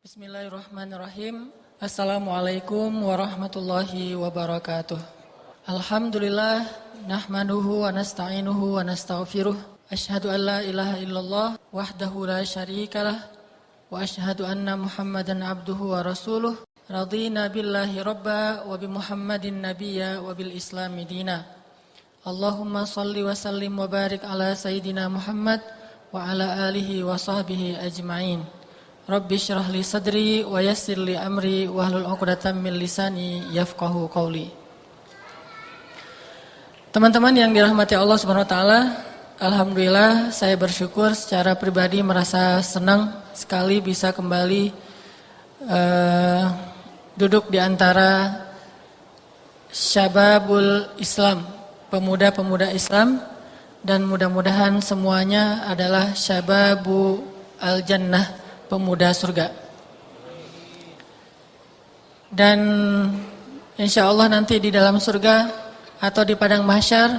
Bismillahirrahmanirrahim. Assalamualaikum warahmatullahi wabarakatuh. Alhamdulillah, nahmaduhu wa nasta'inuhu wa nastaghfiruh. Asyhadu an la ilaha illallah wahdahu la syarikalah wa asyhadu anna Muhammadan abduhu wa rasuluh. Radina billahi rabba wa bi Muhammadin nabiyya wa bil islami dina. Allahumma salli wa sallim wa barik ala sayyidina Muhammad wa ala alihi wa sahbihi ajma'in. Rabbi syrah li sadri wa yassir li amri wahlul 'uqdatam min lisani yafqahu qawli. Teman-teman yang dirahmati Allah Subhanahu wa taala, alhamdulillah saya bersyukur secara pribadi merasa senang sekali bisa kembali duduk di antara syababul Islam, pemuda-pemuda Islam, dan mudah-mudahan semuanya adalah syababu al-jannah, pemuda surga. Dan insya Allah nanti di dalam surga atau di padang mahsyar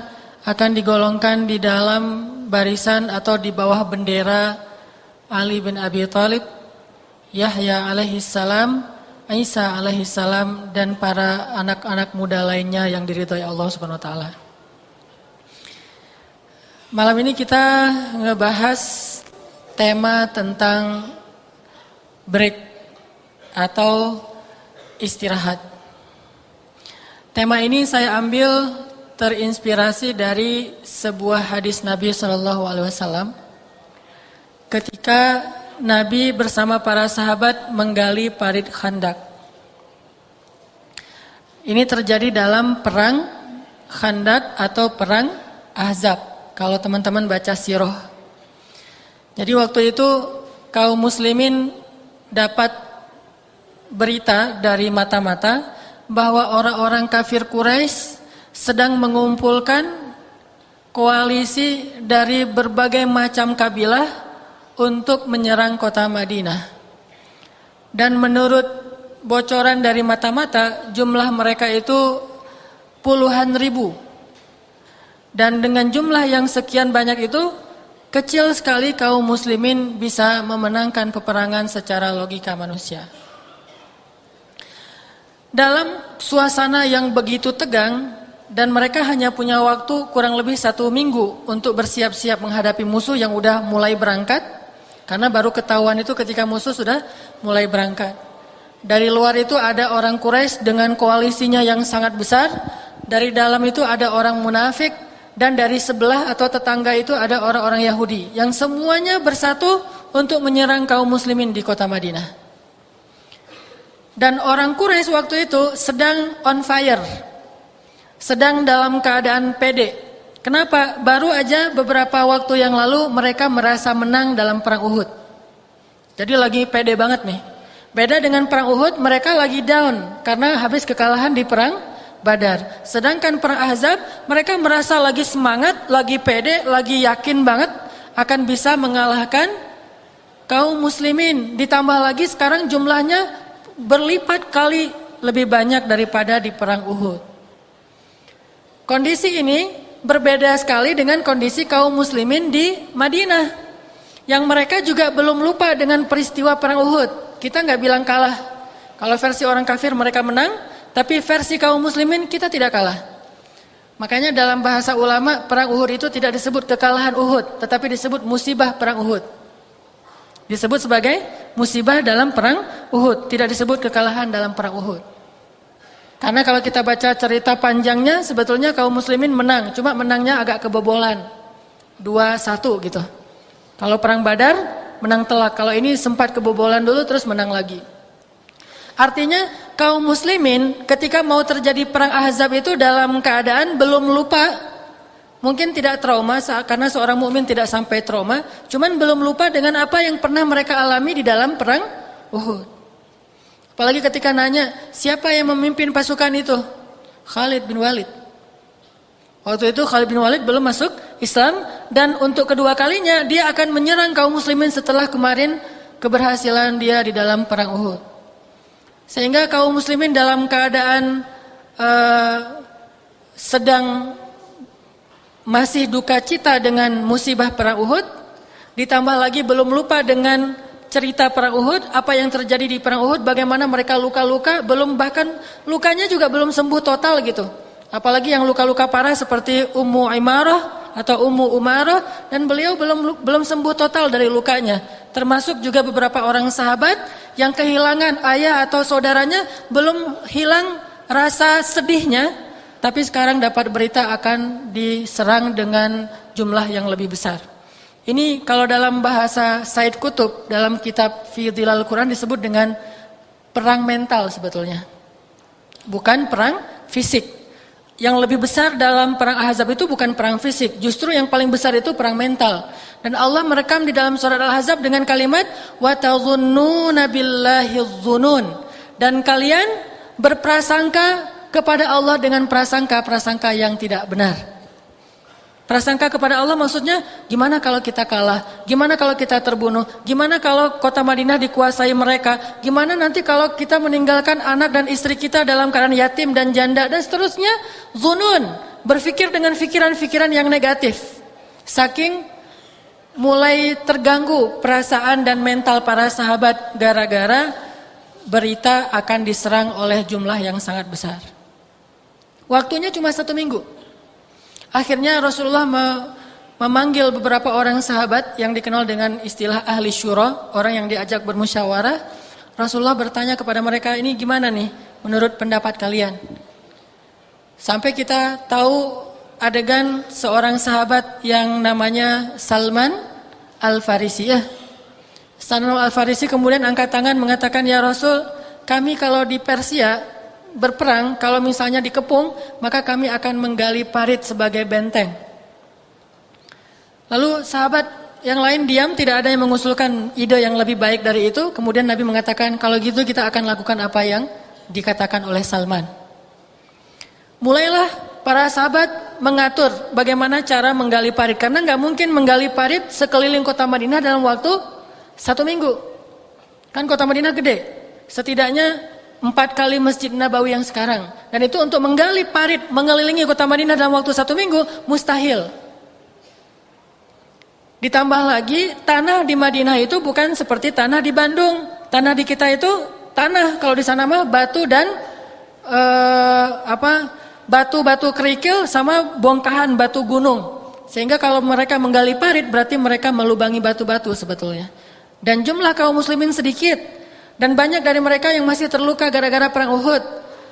akan digolongkan di dalam barisan atau di bawah bendera Ali bin Abi Thalib, Yahya alaihissalam, Isa alaihissalam, dan para anak-anak muda lainnya yang diridhai Allah Subhanahu wa taala. Malam ini kita ngebahas tema tentang break atau istirahat. Tema ini saya ambil terinspirasi dari sebuah hadis Nabi SAW ketika Nabi bersama para sahabat menggali parit Khandak. Ini terjadi dalam perang Khandak atau perang Ahzab, kalau teman-teman baca sirah. Jadi waktu itu kaum muslimin dapat berita dari mata-mata bahwa orang-orang kafir Quraisy sedang mengumpulkan koalisi dari berbagai macam kabilah untuk menyerang kota Madinah. Dan menurut bocoran dari mata-mata, jumlah mereka itu puluhan ribu. Dan dengan jumlah yang sekian banyak itu, kecil sekali kaum muslimin bisa memenangkan peperangan secara logika manusia. Dalam suasana yang begitu tegang dan mereka hanya punya waktu kurang lebih 1 minggu untuk bersiap-siap menghadapi musuh yang udah mulai berangkat, karena baru ketahuan itu ketika musuh sudah mulai berangkat. Dari luar itu ada orang Quraisy dengan koalisinya yang sangat besar, dari dalam itu ada orang munafik, dan dari sebelah atau tetangga itu ada orang-orang Yahudi yang semuanya bersatu untuk menyerang kaum muslimin di kota Madinah. Dan orang Quraisy waktu itu sedang on fire, sedang dalam keadaan pede. Kenapa? Baru aja beberapa waktu yang lalu mereka merasa menang dalam perang Uhud. Jadi lagi pede banget nih. Beda dengan perang Uhud, mereka lagi down karena habis kekalahan di perang Badar. Sedangkan perang Ahzab, mereka merasa lagi semangat, lagi pede, lagi yakin banget akan bisa mengalahkan kaum muslimin. Ditambah lagi sekarang jumlahnya berlipat kali lebih banyak daripada di perang Uhud. Kondisi ini berbeda sekali dengan kondisi kaum muslimin di Madinah, yang mereka juga belum lupa dengan peristiwa perang Uhud. Kita nggak bilang kalah. Kalau versi orang kafir mereka menang, tapi versi kaum muslimin kita tidak kalah. Makanya dalam bahasa ulama, perang Uhud itu tidak disebut kekalahan Uhud, tetapi disebut musibah perang Uhud. Disebut sebagai musibah dalam perang Uhud, tidak disebut kekalahan dalam perang Uhud. Karena kalau kita baca cerita panjangnya, sebetulnya kaum muslimin menang, cuma menangnya agak kebobolan, 2-1 gitu. Kalau perang Badar menang telak, kalau ini sempat kebobolan dulu terus menang lagi. Artinya kaum muslimin ketika mau terjadi perang Ahzab itu dalam keadaan belum lupa, mungkin tidak trauma karena seorang mukmin tidak sampai trauma, cuman belum lupa dengan apa yang pernah mereka alami di dalam perang Uhud. Apalagi ketika nanya, siapa yang memimpin pasukan itu? Khalid bin Walid. Waktu itu Khalid bin Walid belum masuk Islam, dan untuk kedua kalinya dia akan menyerang kaum muslimin setelah kemarin keberhasilan dia di dalam perang Uhud. Sehingga kaum muslimin dalam keadaan sedang masih duka cita dengan musibah perang Uhud, ditambah lagi belum lupa dengan cerita perang Uhud, apa yang terjadi di perang Uhud, bagaimana mereka luka-luka, belum bahkan lukanya juga belum sembuh total gitu. Apalagi yang luka-luka parah seperti Ummu Imarah atau Ummu Umarah, dan beliau belum sembuh total dari lukanya. Termasuk juga beberapa orang sahabat yang kehilangan ayah atau saudaranya, belum hilang rasa sedihnya, tapi sekarang dapat berita akan diserang dengan jumlah yang lebih besar. Ini kalau dalam bahasa Said Qutb dalam kitab Fi Dhilal Quran disebut dengan perang mental sebetulnya. Bukan perang fisik. Yang lebih besar dalam perang Ahzab itu bukan perang fisik, justru yang paling besar itu perang mental. Dan Allah merekam di dalam surat Al-Ahzab dengan kalimat wa tadhunnuna billahi dzunun. Dan kalian berprasangka kepada Allah dengan prasangka-prasangka yang tidak benar. Prasangka kepada Allah maksudnya gimana kalau kita kalah, gimana kalau kita terbunuh, gimana kalau kota Madinah dikuasai mereka, gimana nanti kalau kita meninggalkan anak dan istri kita dalam keadaan yatim dan janda dan seterusnya. Zunun, berpikir dengan pikiran-pikiran yang negatif. Saking mulai terganggu perasaan dan mental para sahabat gara-gara berita akan diserang oleh jumlah yang sangat besar. Waktunya cuma 1 minggu. Akhirnya Rasulullah memanggil beberapa orang sahabat yang dikenal dengan istilah ahli syura, orang yang diajak bermusyawarah. Rasulullah bertanya kepada mereka, ini gimana nih menurut pendapat kalian? Sampai kita tahu adegan seorang sahabat yang namanya Salman Al-Farisi. Salman Al-Farisi kemudian angkat tangan mengatakan, ya Rasul, kami kalau di Persia berperang, kalau misalnya dikepung, maka kami akan menggali parit sebagai benteng. Lalu sahabat yang lain diam, tidak ada yang mengusulkan ide yang lebih baik dari itu. Kemudian Nabi mengatakan, kalau gitu kita akan lakukan apa yang dikatakan oleh Salman. Mulailah para sahabat mengatur bagaimana cara menggali parit, karena nggak mungkin menggali parit sekeliling kota Madinah dalam waktu 1 minggu. Kan kota Madinah gede, setidaknya 4 kali Masjid Nabawi yang sekarang. Dan itu untuk menggali parit mengelilingi kota Madinah dalam waktu 1 minggu mustahil. Ditambah lagi tanah di Madinah itu bukan seperti tanah di Bandung. Tanah di kita itu tanah, kalau di sana mah batu dan batu-batu kerikil sama bongkahan batu gunung. Sehingga kalau mereka menggali parit berarti mereka melubangi batu-batu sebetulnya. Dan jumlah kaum muslimin sedikit. Dan banyak dari mereka yang masih terluka gara-gara perang Uhud.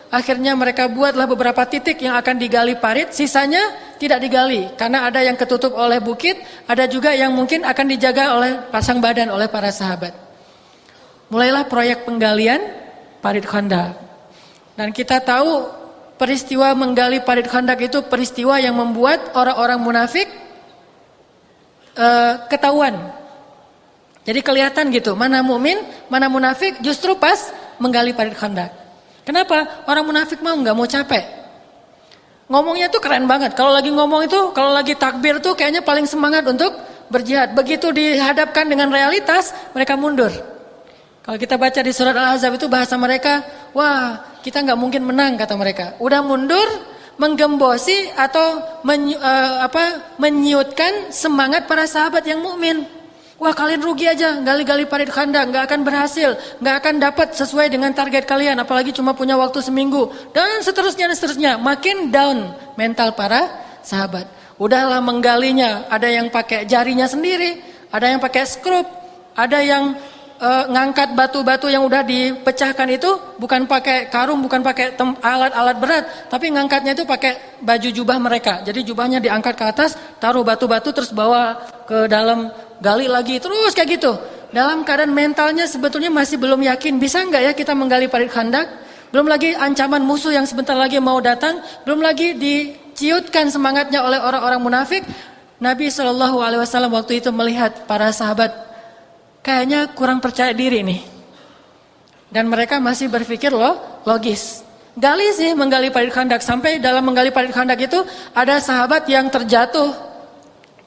Akhirnya mereka buatlah beberapa titik yang akan digali parit, sisanya tidak digali. Karena ada yang ketutup oleh bukit, ada juga yang mungkin akan dijaga oleh pasang badan oleh para sahabat. Mulailah proyek penggalian parit Khandaq. Dan kita tahu peristiwa menggali parit Khandaq itu peristiwa yang membuat orang-orang munafik ketahuan. Jadi kelihatan gitu, mana mukmin, mana munafik justru pas menggali parit Khandaq. Kenapa? Orang munafik nggak mau capek. Ngomongnya tuh keren banget. Kalau lagi ngomong itu, kalau lagi takbir tuh kayaknya paling semangat untuk berjihad. Begitu dihadapkan dengan realitas, mereka mundur. Kalau kita baca di surat Al-Ahzab itu bahasa mereka, wah kita nggak mungkin menang kata mereka. Udah mundur, menggembosi atau menyiutkan semangat para sahabat yang mukmin. Wah kalian rugi aja, gali-gali parit Khandaq, nggak akan berhasil, nggak akan dapat sesuai dengan target kalian, apalagi cuma punya waktu seminggu, dan seterusnya. Makin down mental para sahabat. Udahlah menggalinya, ada yang pakai jarinya sendiri, ada yang pakai skrup, ada yang ngangkat batu-batu yang udah dipecahkan itu bukan pakai karung, bukan pakai alat-alat berat, tapi ngangkatnya itu pakai baju jubah mereka. Jadi jubahnya diangkat ke atas, taruh batu-batu terus bawa ke dalam, gali lagi, terus kayak gitu. Dalam keadaan mentalnya sebetulnya masih belum yakin, bisa nggak ya kita menggali parit Khandaq? Belum lagi ancaman musuh yang sebentar lagi mau datang, belum lagi diciutkan semangatnya oleh orang-orang munafik. Nabi SAW waktu itu melihat para sahabat kayaknya kurang percaya diri nih. Dan mereka masih berpikir logis. Gali sih menggali parit Khandaq, sampai dalam menggali parit Khandaq itu ada sahabat yang terjatuh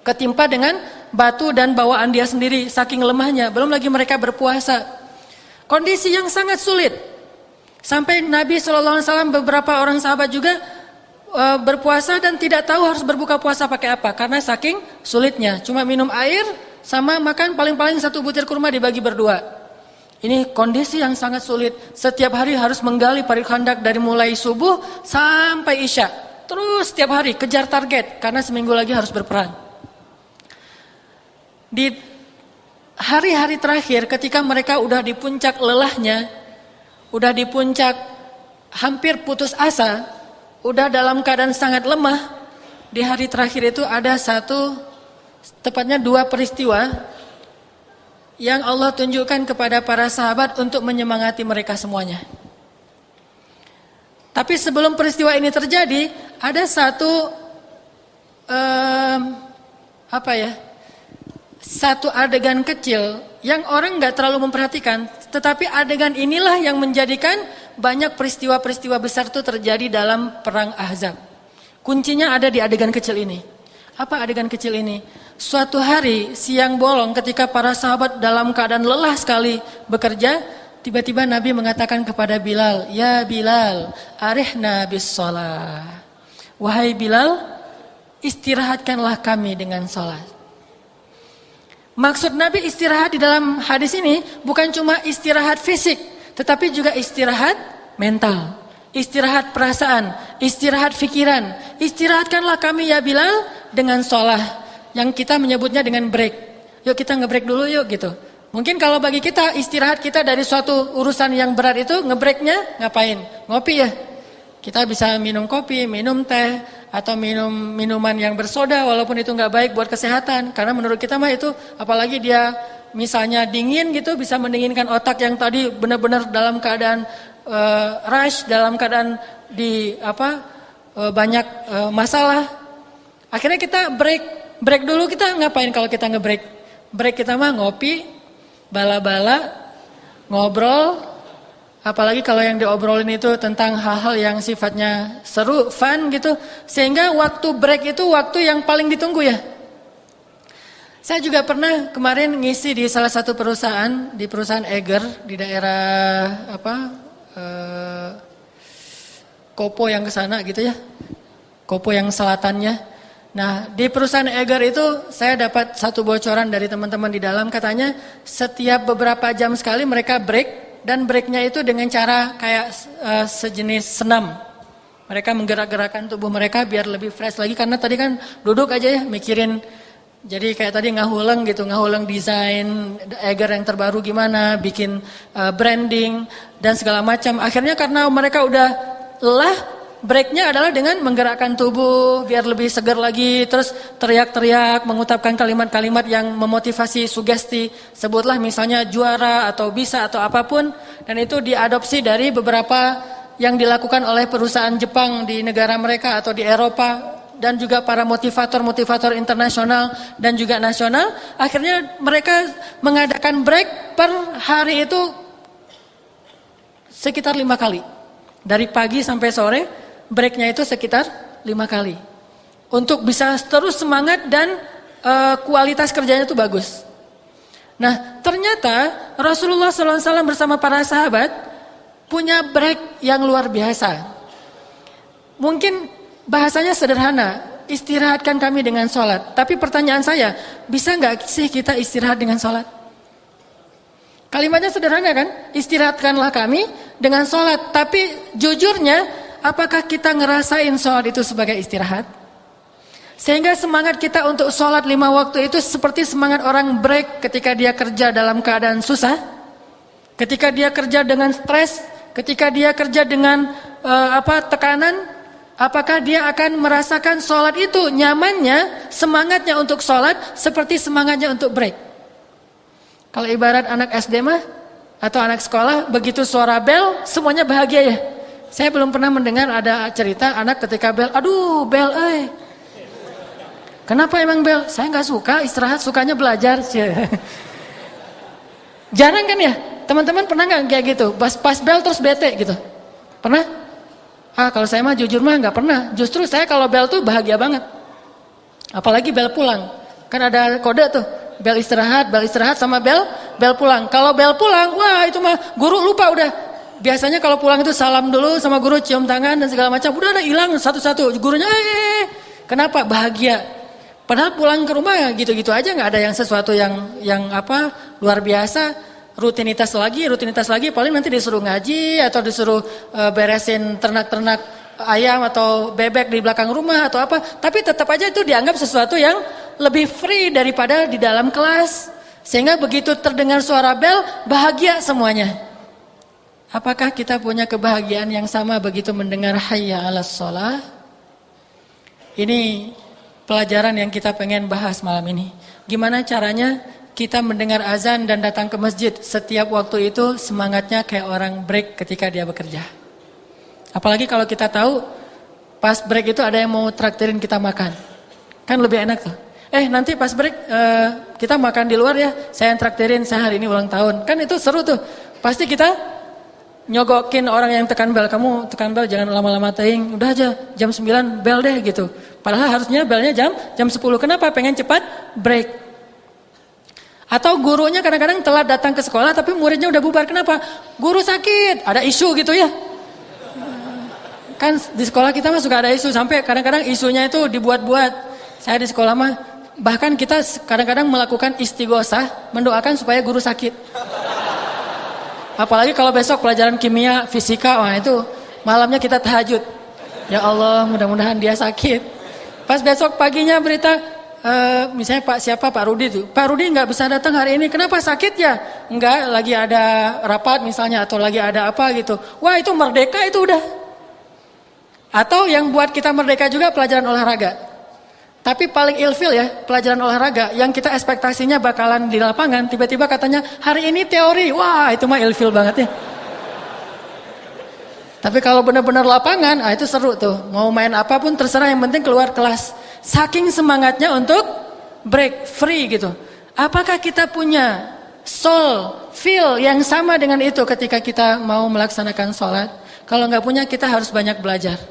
ketimpa dengan batu dan bawaan dia sendiri saking lemahnya. Belum lagi mereka berpuasa. Kondisi yang sangat sulit. Sampai Nabi SAW beberapa orang sahabat juga berpuasa dan tidak tahu harus berbuka puasa pakai apa karena saking sulitnya. Cuma minum air sama makan paling-paling 1 butir kurma dibagi berdua. Ini kondisi yang sangat sulit. Setiap hari harus menggali parit khandak dari mulai subuh sampai isya. Terus setiap hari kejar target karena seminggu lagi harus berperang. Di hari-hari terakhir ketika mereka udah di puncak lelahnya, udah di puncak hampir putus asa, udah dalam keadaan sangat lemah, di hari terakhir itu ada tepatnya 2 peristiwa yang Allah tunjukkan kepada para sahabat untuk menyemangati mereka semuanya. Tapi sebelum peristiwa ini terjadi, ada satu adegan kecil yang orang nggak terlalu memperhatikan, tetapi adegan inilah yang menjadikan banyak peristiwa-peristiwa besar itu terjadi dalam perang Ahzab. Kuncinya ada di adegan kecil ini. Apa adegan kecil ini? Suatu hari siang bolong ketika para sahabat dalam keadaan lelah sekali bekerja, tiba-tiba Nabi mengatakan kepada Bilal, "Ya Bilal, arihna bis shalah." Wahai Bilal, istirahatkanlah kami dengan salat. Maksud Nabi istirahat di dalam hadis ini bukan cuma istirahat fisik, tetapi juga istirahat mental, istirahat perasaan, istirahat pikiran. Istirahatkanlah kami ya Bilal dengan salat. Yang kita menyebutnya dengan break. Yuk kita nge-break dulu yuk gitu. Mungkin kalau bagi kita istirahat kita dari suatu urusan yang berat itu nge-breaknya ngapain? Ngopi ya. Kita bisa minum kopi, minum teh, atau minum minuman yang bersoda walaupun itu nggak baik buat kesehatan. Karena menurut kita mah itu apalagi dia misalnya dingin gitu bisa mendinginkan otak yang tadi benar-benar dalam keadaan rush, dalam keadaan banyak masalah. Akhirnya kita break dulu. Kita ngapain kalau kita nge-break? Break kita mah ngopi, bala-bala, ngobrol. Apalagi kalau yang diobrolin itu tentang hal-hal yang sifatnya seru, fun gitu. Sehingga waktu break itu waktu yang paling ditunggu ya. Saya juga pernah kemarin ngisi di salah satu perusahaan, di perusahaan Eger di daerah Kopo yang ke sana gitu ya. Kopo yang selatannya. Nah, di perusahaan Eger itu saya dapat satu bocoran dari teman-teman di dalam, katanya setiap beberapa jam sekali mereka break, dan breaknya itu dengan cara kayak sejenis senam. Mereka menggerak-gerakkan tubuh mereka biar lebih fresh lagi, karena tadi kan duduk aja ya mikirin, jadi kayak tadi ngahuleng gitu, ngahuleng desain Eger yang terbaru gimana, bikin branding dan segala macam. Akhirnya karena mereka udah lelah, breaknya adalah dengan menggerakkan tubuh biar lebih segar lagi, terus teriak-teriak, mengucapkan kalimat-kalimat yang memotivasi, sugesti, sebutlah misalnya juara atau bisa atau apapun, dan itu diadopsi dari beberapa yang dilakukan oleh perusahaan Jepang di negara mereka atau di Eropa, dan juga para motivator-motivator internasional dan juga nasional. Akhirnya mereka mengadakan break per hari itu sekitar 5 kali, dari pagi sampai sore. Breaknya itu sekitar 5 kali. Untuk bisa terus semangat dan kualitas kerjanya itu bagus. Nah, ternyata Rasulullah SAW bersama para sahabat punya break yang luar biasa. Mungkin bahasanya sederhana, istirahatkan kami dengan sholat. Tapi pertanyaan saya, bisa nggak sih kita istirahat dengan sholat? Kalimatnya sederhana kan? Istirahatkanlah kami dengan sholat. Tapi jujurnya, apakah kita ngerasain sholat itu sebagai istirahat? Sehingga semangat kita untuk sholat 5 waktu itu seperti semangat orang break ketika dia kerja dalam keadaan susah, ketika dia kerja dengan stres, ketika dia kerja dengan tekanan. Apakah dia akan merasakan sholat itu nyamannya, semangatnya untuk sholat seperti semangatnya untuk break? Kalau ibarat anak SD mah atau anak sekolah, begitu suara bel semuanya bahagia ya. Saya belum pernah mendengar ada cerita anak ketika bel, aduh bel kenapa emang bel? Saya nggak suka istirahat, sukanya belajar. Jarang kan ya? Teman-teman pernah nggak kayak gitu? Pas bel terus bete gitu? Pernah? Kalau saya mah jujur mah nggak pernah. Justru saya kalau bel tuh bahagia banget. Apalagi bel pulang. Kan ada kode tuh. Bel istirahat sama bel pulang. Kalau bel pulang, wah itu mah guru lupa udah. Biasanya kalau pulang itu salam dulu sama guru, cium tangan dan segala macam. Udah ada hilang satu-satu. Gurunya Kenapa? Bahagia. Padahal pulang ke rumah gitu-gitu aja, nggak ada yang sesuatu yang luar biasa. Rutinitas lagi, paling nanti disuruh ngaji atau disuruh beresin ternak-ternak ayam atau bebek di belakang rumah atau apa. Tapi tetap aja itu dianggap sesuatu yang lebih free daripada di dalam kelas. Sehingga begitu terdengar suara bel, bahagia semuanya. Apakah kita punya kebahagiaan yang sama begitu mendengar hayya 'alas shalah? Ini pelajaran yang kita pengen bahas malam ini. Gimana caranya kita mendengar azan dan datang ke masjid setiap waktu itu semangatnya kayak orang break ketika dia bekerja. Apalagi kalau kita tahu pas break itu ada yang mau traktirin kita makan. Kan lebih enak tuh. Nanti pas break kita makan di luar ya, saya yang traktirin, saya hari ini ulang tahun. Kan itu seru tuh. Pasti kita nyogokin orang yang tekan bel. Kamu tekan bel jangan lama-lama teing. Udah aja jam 9 bel deh gitu. Padahal harusnya belnya jam 10. Kenapa? Pengen cepat break. Atau gurunya kadang-kadang telat datang ke sekolah tapi muridnya udah bubar. Kenapa? Guru sakit. Ada isu gitu ya. Kan di sekolah kita mah suka ada isu. Sampai kadang-kadang isunya itu dibuat-buat. Saya di sekolah mah bahkan kita kadang-kadang melakukan istighosah, mendoakan supaya guru sakit. Apalagi kalau besok pelajaran kimia, fisika, wah itu malamnya kita tahajud. Ya Allah, mudah-mudahan dia sakit. Pas besok paginya berita, misalnya Pak Rudi tuh. Pak Rudi nggak bisa datang hari ini. Kenapa, sakit ya? Enggak, lagi ada rapat misalnya atau lagi ada apa gitu. Wah itu merdeka itu udah. Atau yang buat kita merdeka juga pelajaran olahraga. Tapi paling ilfil ya pelajaran olahraga yang kita ekspektasinya bakalan di lapangan, tiba-tiba katanya hari ini teori. Wah itu mah ilfil banget ya. Tapi kalau benar-benar lapangan, itu seru tuh. Mau main apapun terserah, yang penting keluar kelas. Saking semangatnya untuk break free gitu. Apakah kita punya soul feel yang sama dengan itu ketika kita mau melaksanakan sholat? Kalau nggak punya, kita harus banyak belajar.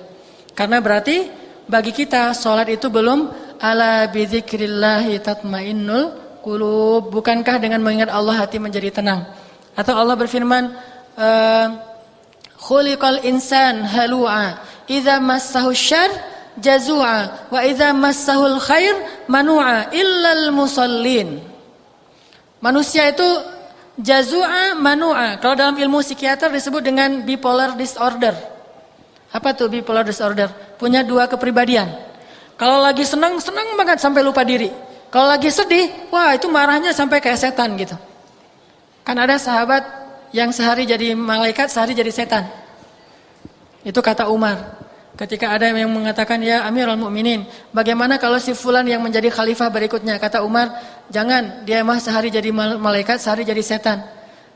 Karena berarti bagi kita sholat itu belum ala bidzikrillahi tatmainnul qulub. Bukankah dengan mengingat Allah hati menjadi tenang? Atau Allah berfirman, khuliqal insan halu'a idza massahu syarr jazua wa idza massahul khair manu'a illal musallin. Manusia itu jazua manu'a. Kalau dalam ilmu psikiater disebut dengan bipolar disorder. Apa tuh bipolar disorder? Punya dua kepribadian. Kalau lagi senang banget sampai lupa diri. Kalau lagi sedih, wah itu marahnya sampai kayak setan gitu. Kan ada sahabat yang sehari jadi malaikat, sehari jadi setan. Itu kata Umar. Ketika ada yang mengatakan, ya Amirul Mukminin, bagaimana kalau si fulan yang menjadi khalifah berikutnya? Kata Umar, jangan, dia mah sehari jadi malaikat, sehari jadi setan.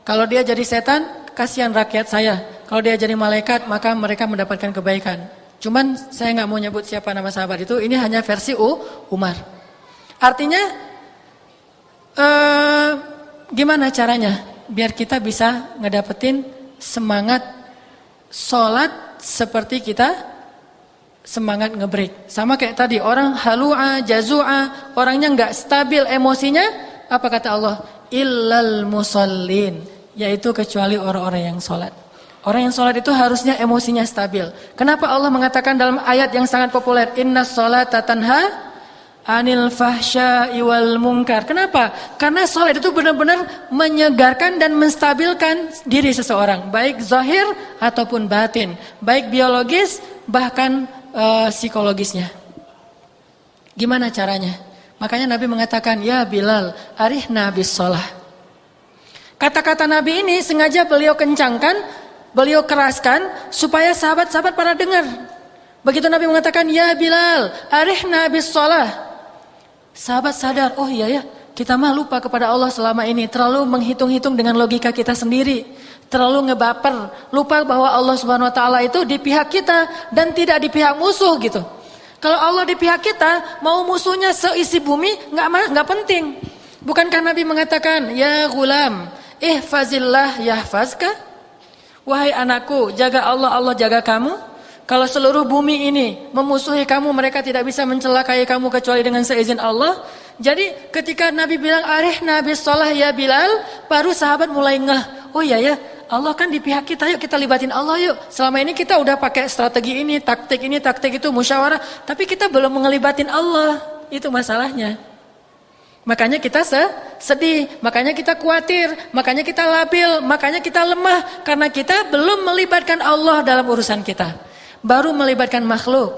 Kalau dia jadi setan, kasihan rakyat saya. Kalau dia jadi malaikat, maka mereka mendapatkan kebaikan. Cuman saya nggak mau nyebut siapa nama sahabat itu. Ini hanya versi Umar. Artinya, gimana caranya biar kita bisa ngedapetin semangat sholat seperti kita semangat ngebreak. Sama kayak tadi, orang halu'a, jazu'a, orangnya nggak stabil emosinya. Apa kata Allah? Illal musallin, yaitu kecuali orang-orang yang sholat. Orang yang sholat itu harusnya emosinya stabil. Kenapa Allah mengatakan dalam ayat yang sangat populer, innas sholata tanha anil fahsya'i wal munkar. Kenapa? Karena sholat itu benar-benar menyegarkan dan menstabilkan diri seseorang, baik zahir ataupun batin, baik biologis bahkan psikologisnya. Gimana caranya? Makanya Nabi mengatakan, ya Bilal, arihna bis sholah. Kata-kata Nabi ini sengaja beliau kencangkan, beliau keraskan supaya sahabat-sahabat pada dengar. Begitu Nabi mengatakan, ya Bilal, arihna bis sholah. Sahabat sadar, oh iya ya, kita mah lupa kepada Allah selama ini. Terlalu menghitung-hitung dengan logika kita sendiri. Terlalu ngebaper. Lupa bahwa Allah Subhanahu Wa Taala itu di pihak kita dan tidak di pihak musuh gitu. Kalau Allah di pihak kita, mau musuhnya seisi bumi, nggak penting. Bukankah Nabi mengatakan, ya gulam, ihfazillah yahfazka. Wahai anakku, jaga Allah, Allah jaga kamu. Kalau seluruh bumi ini memusuhi kamu, mereka tidak bisa mencelakai kamu kecuali dengan seizin Allah. Jadi ketika Nabi bilang arihna bis sholah ya Bilal, baru sahabat mulai ngeh. Oh iya ya, Allah kan di pihak kita, yuk kita libatin Allah yuk. Selama ini kita udah pakai strategi ini, taktik itu, musyawarah. Tapi kita belum ngelibatin Allah. Itu masalahnya. Makanya kita sedih, makanya kita khawatir, makanya kita labil, makanya kita lemah. Karena kita belum melibatkan Allah dalam urusan kita. Baru melibatkan makhluk.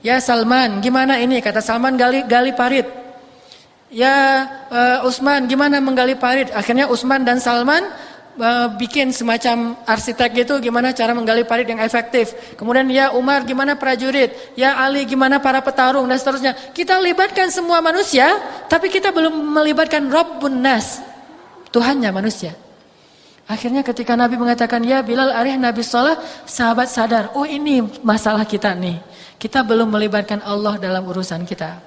Ya Salman, gimana ini? Kata Salman gali parit. Ya Utsman, gimana menggali parit? Akhirnya Utsman dan Salman bikin semacam arsitek gitu, gimana cara menggali parit yang efektif. Kemudian ya Umar, gimana prajurit? Ya Ali, gimana para petarung dan seterusnya. Kita libatkan semua manusia, tapi kita belum melibatkan Rabbun Nas, Tuhannya manusia. Akhirnya ketika Nabi mengatakan ya Bilal arih Nabi sholat, sahabat sadar, oh ini masalah kita nih. Kita belum melibatkan Allah dalam urusan kita.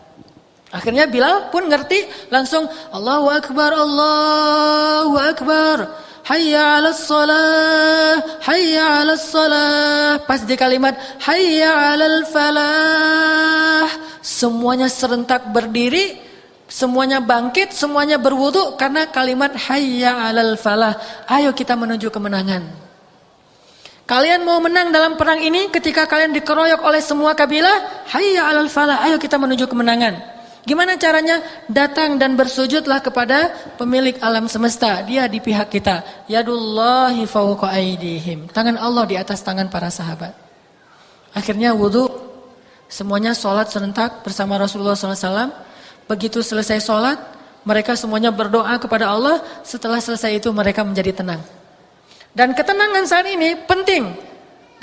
Akhirnya Bilal pun ngerti, langsung Allahu Akbar, Allahu Akbar. Hayya 'alas shalah, hayya 'alas shalah. Pas di kalimat hayya 'alal falah, semuanya serentak berdiri, semuanya bangkit, semuanya berwudu karena kalimat hayya 'alal falah. Ayo kita menuju kemenangan. Kalian mau menang dalam perang ini ketika kalian dikeroyok oleh semua kabilah, hayya 'alal falah. Ayo kita menuju kemenangan. Gimana caranya? Datang dan bersujudlah kepada pemilik alam semesta. Dia di pihak kita. Yadullahi fawqa aydihim. Tangan Allah di atas tangan para sahabat. Akhirnya wudu. Semuanya sholat serentak bersama Rasulullah SAW. Begitu selesai sholat, mereka semuanya berdoa kepada Allah. Setelah selesai itu mereka menjadi tenang. Dan ketenangan saat ini penting.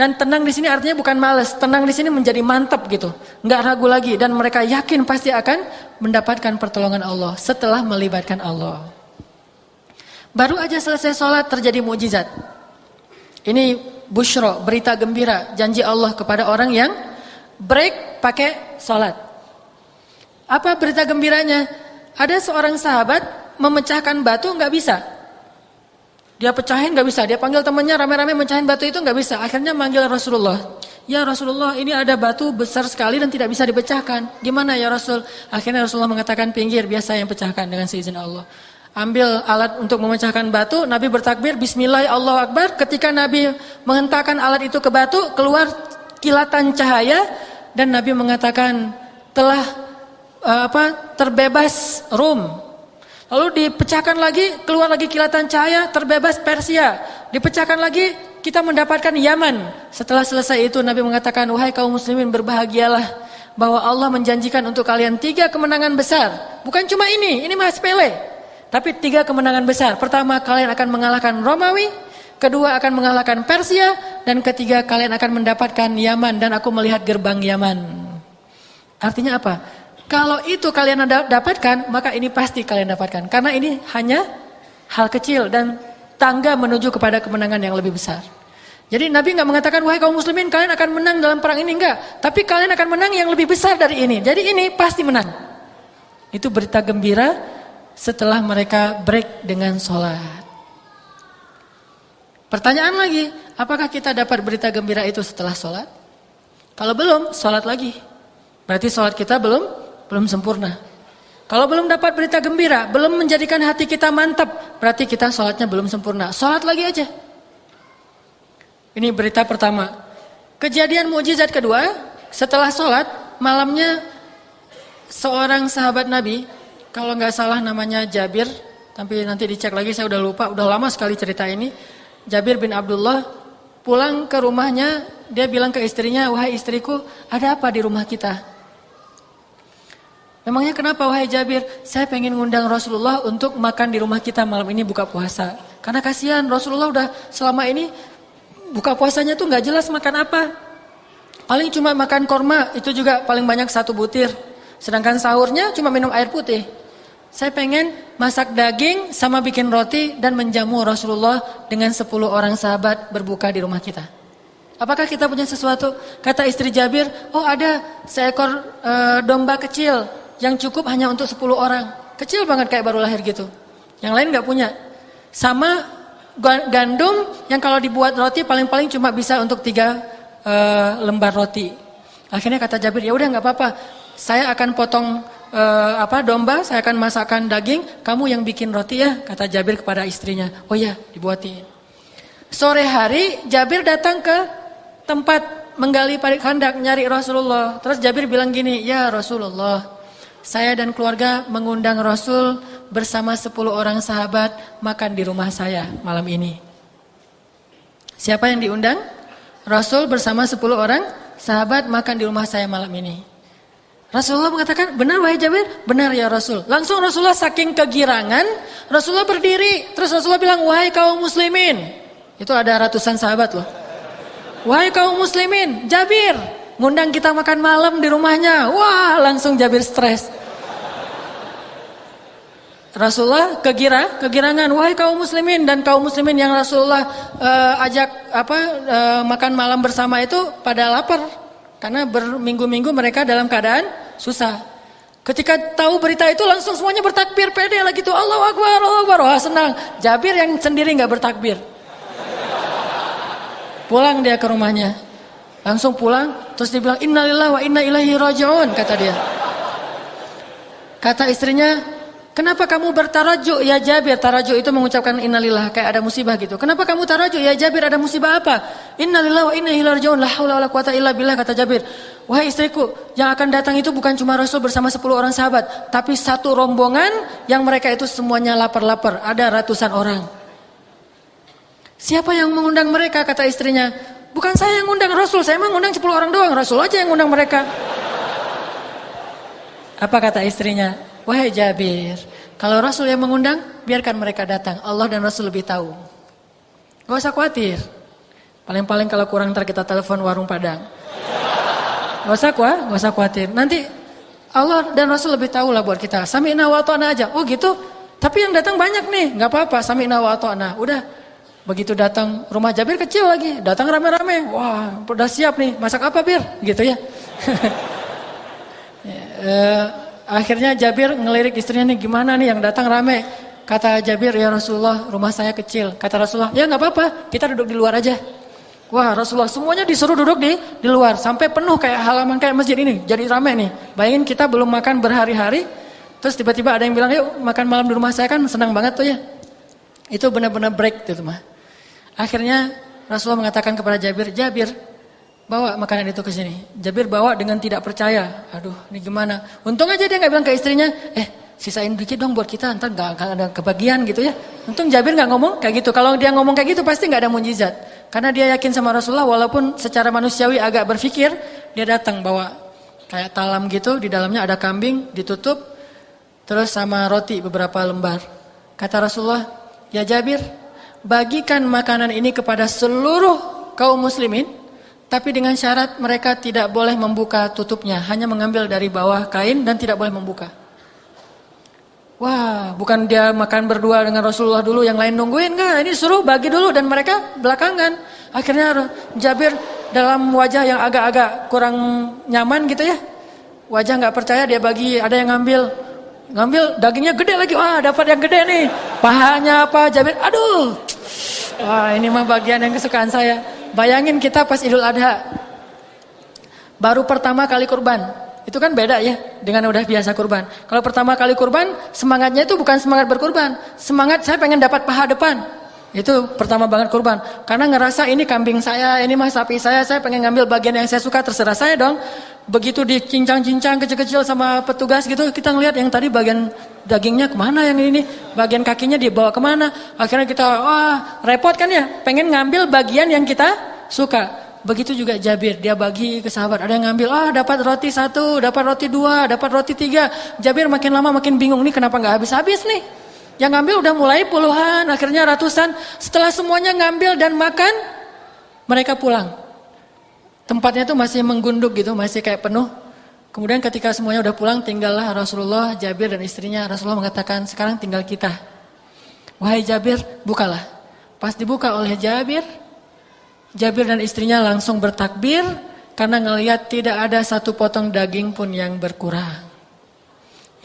Dan tenang di sini artinya bukan malas, tenang di sini menjadi mantap gitu, nggak ragu lagi dan mereka yakin pasti akan mendapatkan pertolongan Allah setelah melibatkan Allah. Baru aja selesai sholat terjadi mukjizat. Ini busyra, berita gembira, janji Allah kepada orang yang break pakai sholat. Apa berita gembiranya? Ada seorang sahabat memecahkan batu nggak bisa. Dia pecahin gak bisa, dia panggil temannya rame-rame mencahin batu itu gak bisa. Akhirnya manggil Rasulullah. Ya Rasulullah, ini ada batu besar sekali dan tidak bisa dipecahkan. Gimana ya Rasul? Akhirnya Rasulullah mengatakan pinggir, biasa yang pecahkan dengan seizin Allah. Ambil alat untuk memecahkan batu, Nabi bertakbir, Bismillah, Allahu Akbar. Ketika Nabi menghentakkan alat itu ke batu, keluar kilatan cahaya. Dan Nabi mengatakan, telah terbebas Rum. Lalu dipecahkan lagi, keluar lagi kilatan cahaya, terbebas Persia. Dipecahkan lagi, kita mendapatkan Yaman. Setelah selesai itu Nabi mengatakan, wahai kaum muslimin berbahagialah bahwa Allah menjanjikan untuk kalian 3 kemenangan besar. Bukan cuma ini mah sepele. Tapi 3 kemenangan besar. Pertama, kalian akan mengalahkan Romawi. Kedua, akan mengalahkan Persia. Dan ketiga, kalian akan mendapatkan Yaman. Dan aku melihat gerbang Yaman. Artinya apa? Kalau itu kalian dapatkan, maka ini pasti kalian dapatkan. Karena ini hanya hal kecil dan tangga menuju kepada kemenangan yang lebih besar. Jadi Nabi nggak mengatakan, wahai kaum muslimin, kalian akan menang dalam perang ini, enggak. Tapi kalian akan menang yang lebih besar dari ini. Jadi ini pasti menang. Itu berita gembira setelah mereka break dengan sholat. Pertanyaan lagi, apakah kita dapat berita gembira itu setelah sholat? Kalau belum, sholat lagi. Berarti sholat kita belum sempurna. Kalau belum dapat berita gembira, belum menjadikan hati kita mantap, berarti kita sholatnya belum sempurna. Sholat lagi aja. Ini berita pertama. Kejadian mukjizat kedua, setelah sholat, malamnya seorang sahabat Nabi, kalau nggak salah namanya Jabir, tapi nanti dicek lagi, saya udah lupa, udah lama sekali cerita ini. Jabir bin Abdullah pulang ke rumahnya, dia bilang ke istrinya, wahai istriku, ada apa di rumah kita? Memangnya kenapa wahai Jabir? Saya pengen ngundang Rasulullah untuk makan di rumah kita malam ini buka puasa. Karena kasihan Rasulullah udah selama ini buka puasanya tuh gak jelas makan apa. Paling cuma makan korma, itu juga paling banyak 1 butir. Sedangkan sahurnya cuma minum air putih. Saya pengen masak daging sama bikin roti dan menjamu Rasulullah dengan 10 orang sahabat berbuka di rumah kita. Apakah kita punya sesuatu? Kata istri Jabir, oh ada seekor domba kecil yang cukup hanya untuk 10 orang. Kecil banget kayak baru lahir gitu. Yang lain gak punya. Sama gandum yang kalau dibuat roti paling-paling cuma bisa untuk 3 lembar roti. Akhirnya kata Jabir, ya udah gak apa-apa. Saya akan potong domba, saya akan masakkan daging, kamu yang bikin roti ya, kata Jabir kepada istrinya. Oh ya, dibuatin. Sore hari Jabir datang ke tempat menggali parit khandak nyari Rasulullah. Terus Jabir bilang gini, ya Rasulullah, Saya dan keluarga mengundang Rasul bersama 10 orang sahabat makan di rumah saya malam ini. Siapa yang diundang? Rasul bersama 10 orang sahabat makan di rumah saya malam ini. Rasulullah mengatakan, benar wahai Jabir? Benar ya Rasul. Langsung Rasulullah saking kegirangan, Rasulullah berdiri. Terus Rasulullah bilang, wahai kaum muslimin. Itu ada ratusan sahabat loh. Wahai kaum muslimin, Jabir ngundang kita makan malam di rumahnya. Wah, langsung Jabir stres. Rasulullah kegirangan. Wahai kaum muslimin, dan kaum muslimin yang Rasulullah ajak makan malam bersama itu pada lapar. Karena berminggu-minggu mereka dalam keadaan susah. Ketika tahu berita itu langsung semuanya bertakbir, pede lagi tuh. Allahu Akbar, Allahu Akbar. Wah, senang. Jabir yang sendiri nggak bertakbir. Pulang dia ke rumahnya. Langsung pulang, terus dia bilang, innalillahi wa inna ilaihi raji'un, kata dia. Kata istrinya, kenapa kamu bertarajuk ya Jabir? Tarajuk itu mengucapkan innalillah, kayak ada musibah gitu. Kenapa kamu tarajuk ya Jabir, ada musibah apa? Innalillahi wa inna ilaihi raji'un, la haula wala quwata illa billah, kata Jabir. Wahai istriku, yang akan datang itu bukan cuma Rasul bersama 10 orang sahabat, tapi satu rombongan yang mereka itu semuanya lapar-lapar, ada ratusan orang. Siapa yang mengundang mereka, kata istrinya? Bukan saya yang ngundang Rasul, saya emang ngundang 10 orang doang, Rasul aja yang ngundang mereka. Apa kata istrinya? Wahai Jabir, kalau Rasul yang mengundang, biarkan mereka datang. Allah dan Rasul lebih tahu. Gak usah khawatir. Paling-paling kalau kurang ntar kita telepon warung Padang. Gak usah khawatir. Nanti Allah dan Rasul lebih tahu lah buat kita. Sami'na wa ata'na aja. Oh gitu? Tapi yang datang banyak nih. Gak apa-apa, sami'na wa ata'na. Udah. Begitu datang rumah Jabir kecil lagi, datang rame-rame. Wah, udah siap nih, masak apa Bir? Gitu ya. Akhirnya Jabir ngelirik istrinya nih, gimana nih yang datang rame? Kata Jabir, ya Rasulullah, rumah saya kecil. Kata Rasulullah, ya nggak apa-apa, kita duduk di luar aja. Wah, Rasulullah semuanya disuruh duduk di luar, sampai penuh kayak halaman kayak masjid ini, jadi rame nih. Bayangin kita belum makan berhari-hari, terus tiba-tiba ada yang bilang, yuk makan malam di rumah saya, kan senang banget tuh ya. Itu benar-benar break gitu mah. Akhirnya Rasulullah mengatakan kepada Jabir, Jabir bawa makanan itu ke sini. Jabir bawa dengan tidak percaya. Aduh, ini gimana? Untung aja dia nggak bilang ke istrinya, sisain dikit dong buat kita, ntar nggak ada kebagian gitu ya. Untung Jabir nggak ngomong kayak gitu. Kalau dia ngomong kayak gitu pasti nggak ada mujizat. Karena dia yakin sama Rasulullah, walaupun secara manusiawi agak berpikir, dia datang bawa kayak talam gitu, di dalamnya ada kambing ditutup, terus sama roti beberapa lembar. Kata Rasulullah, ya Jabir, bagikan makanan ini kepada seluruh kaum muslimin, tapi dengan syarat mereka tidak boleh membuka tutupnya, hanya mengambil dari bawah kain dan tidak boleh membuka. Wah, bukan dia makan berdua dengan Rasulullah dulu, yang lain nungguin, enggak, ini suruh bagi dulu dan mereka belakangan. Akhirnya Jabir dalam wajah yang agak-agak kurang nyaman gitu ya, wajah nggak percaya, dia bagi, ada yang ngambil dagingnya gede lagi, wah dapat yang gede nih, pahanya apa, Jabir, aduh, wah ini mah bagian yang kesukaan saya. Bayangin kita pas Idul Adha, baru pertama kali kurban, itu kan beda ya dengan udah biasa kurban. Kalau pertama kali kurban, semangatnya itu bukan semangat berkurban, semangat saya pengen dapat paha depan. Itu pertama banget kurban, karena ngerasa ini kambing saya, ini mah sapi saya pengen ngambil bagian yang saya suka, terserah saya dong. Begitu dicincang-cincang kecil-kecil sama petugas gitu, kita ngelihat yang tadi bagian dagingnya kemana, yang ini bagian kakinya dibawa kemana. Akhirnya kita, wah repot kan ya, pengen ngambil bagian yang kita suka. Begitu juga Jabir, dia bagi ke sahabat, ada yang ngambil, dapat roti 1, dapat roti 2, dapat roti 3. Jabir makin lama makin bingung, nih kenapa gak habis-habis nih. Yang ngambil udah mulai puluhan, akhirnya ratusan. Setelah semuanya ngambil dan makan, mereka pulang. Tempatnya tuh masih menggunduk gitu, masih kayak penuh. Kemudian ketika semuanya udah pulang, tinggallah Rasulullah, Jabir dan istrinya. Rasulullah mengatakan, sekarang tinggal kita. Wahai Jabir, bukalah. Pas dibuka oleh Jabir, Jabir dan istrinya langsung bertakbir, karena ngelihat tidak ada satu potong daging pun yang berkurang.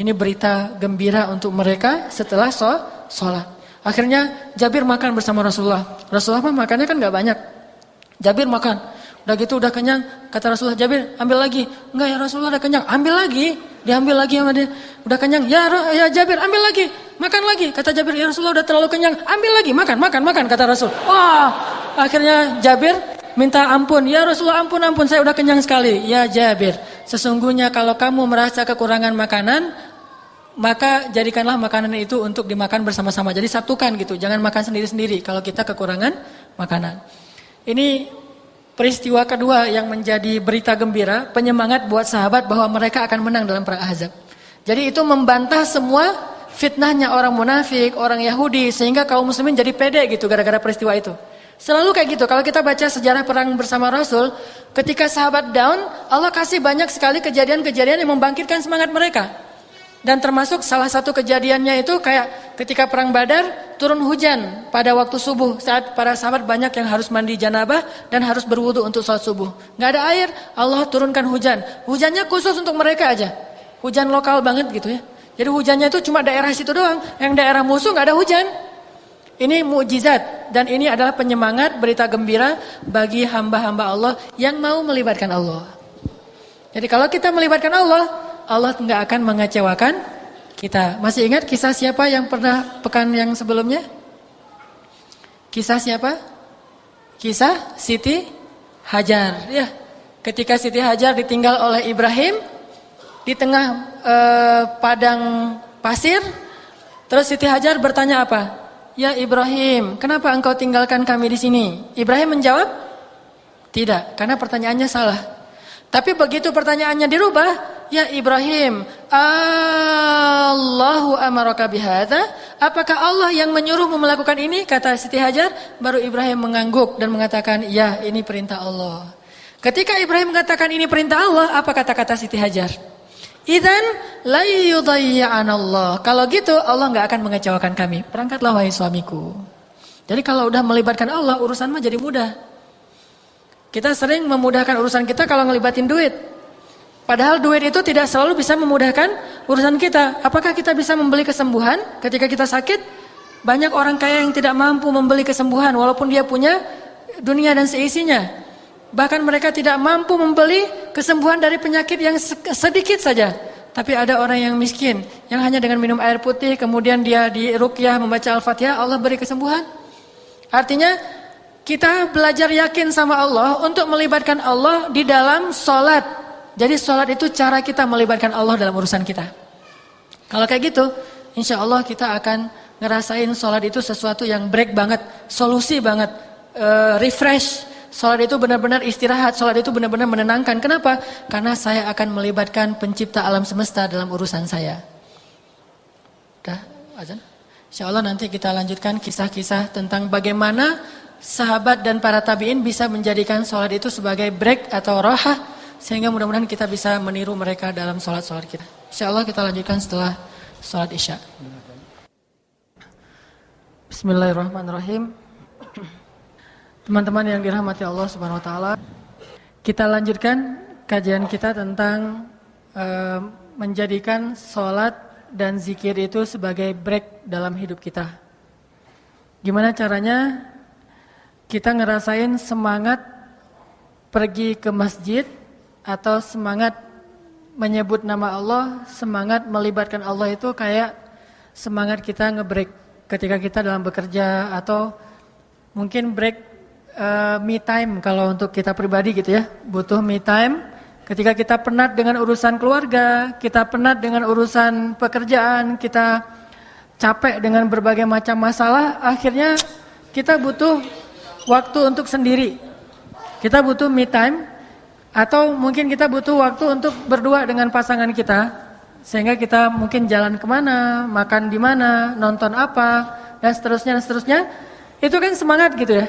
Ini berita gembira untuk mereka setelah sholat. Akhirnya Jabir makan bersama Rasulullah. Rasulullah makannya kan gak banyak. Jabir makan. Udah gitu udah kenyang. Kata Rasulullah, Jabir ambil lagi. Enggak ya Rasulullah udah kenyang. Ambil lagi. Diambil lagi sama dia. Udah kenyang. Ya Jabir ambil lagi. Makan lagi. Kata Jabir, ya Rasulullah udah terlalu kenyang. Ambil lagi. Makan. Kata Rasul. Wah. Akhirnya Jabir minta ampun. Ya Rasulullah ampun. Saya udah kenyang sekali. Ya Jabir. Sesungguhnya kalau kamu merasa kekurangan makanan, maka jadikanlah makanan itu untuk dimakan bersama-sama. Jadi satukan gitu, jangan makan sendiri-sendiri kalau kita kekurangan makanan. Ini peristiwa kedua yang menjadi berita gembira, penyemangat buat sahabat bahwa mereka akan menang dalam perang Ahzab. Jadi itu membantah semua fitnahnya orang munafik, orang Yahudi, sehingga kaum muslimin jadi pede gitu gara-gara peristiwa itu. Selalu kayak gitu, kalau kita baca sejarah perang bersama Rasul, ketika sahabat down, Allah kasih banyak sekali kejadian-kejadian yang membangkitkan semangat mereka. Dan termasuk salah satu kejadiannya itu kayak ketika perang Badar, turun hujan pada waktu subuh, saat para sahabat banyak yang harus mandi janabah dan harus berwudu untuk sholat subuh. Gak ada air, Allah turunkan hujan. Hujannya khusus untuk mereka aja, hujan lokal banget gitu ya. Jadi hujannya itu cuma daerah situ doang, yang daerah musuh gak ada hujan. Ini mukjizat dan ini adalah penyemangat, berita gembira bagi hamba-hamba Allah yang mau melibatkan Allah. Jadi kalau kita melibatkan Allah, Allah nggak akan mengecewakan kita. Masih ingat kisah siapa yang pernah pekan yang sebelumnya? Kisah siapa? Kisah Siti Hajar. Ya, ketika Siti Hajar ditinggal oleh Ibrahim di tengah padang pasir, terus Siti Hajar bertanya apa? Ya Ibrahim, kenapa engkau tinggalkan kami di sini? Ibrahim menjawab, tidak, karena pertanyaannya salah. Tapi begitu pertanyaannya dirubah, ya Ibrahim, Allahu amaraka bihadza? Apakah Allah yang menyuruhmu melakukan ini? Kata Siti Hajar. Baru Ibrahim mengangguk dan mengatakan, ya ini perintah Allah. Ketika Ibrahim mengatakan ini perintah Allah, apa kata-kata Siti Hajar? Idzan la yudayyi'an Allah. Kalau gitu Allah enggak akan mengecewakan kami. Berangkatlah wahai suamiku. Jadi kalau udah melibatkan Allah, urusan mah jadi mudah. Kita sering memudahkan urusan kita kalau ngelibatin duit. Padahal duit itu tidak selalu bisa memudahkan urusan kita. Apakah kita bisa membeli kesembuhan ketika kita sakit? Banyak orang kaya yang tidak mampu membeli kesembuhan walaupun dia punya dunia dan seisinya. Bahkan mereka tidak mampu membeli kesembuhan dari penyakit yang sedikit saja. Tapi ada orang yang miskin, yang hanya dengan minum air putih, kemudian dia diruqyah membaca Al-Fatihah, Allah beri kesembuhan. Artinya, kita belajar yakin sama Allah untuk melibatkan Allah di dalam sholat. Jadi sholat itu cara kita melibatkan Allah dalam urusan kita. Kalau kayak gitu, insya Allah kita akan ngerasain sholat itu sesuatu yang break banget, solusi banget, refresh. Sholat itu benar-benar istirahat, sholat itu benar-benar menenangkan. Kenapa? Karena saya akan melibatkan pencipta alam semesta dalam urusan saya. Udah, azan? Insya Allah nanti kita lanjutkan kisah-kisah tentang bagaimana sahabat dan para tabi'in bisa menjadikan sholat itu sebagai break atau rohah. Sehingga mudah-mudahan kita bisa meniru mereka dalam sholat-sholat kita. Insya Allah kita lanjutkan setelah sholat isya. Bismillahirrahmanirrahim. Teman-teman yang dirahmati Allah Subhanahu wa taala, kita lanjutkan kajian kita tentang menjadikan sholat dan zikir itu sebagai break dalam hidup kita. Gimana caranya kita ngerasain semangat pergi ke masjid atau semangat menyebut nama Allah, semangat melibatkan Allah itu kayak semangat kita nge-break ketika kita dalam bekerja atau mungkin break me time kalau untuk kita pribadi gitu ya, butuh me time ketika kita penat dengan urusan keluarga, kita penat dengan urusan pekerjaan, kita capek dengan berbagai macam masalah, akhirnya kita butuh waktu untuk sendiri. Kita butuh me time atau mungkin kita butuh waktu untuk berdua dengan pasangan kita, sehingga kita mungkin jalan kemana, makan di mana, nonton apa dan seterusnya. Itu kan semangat gitu ya.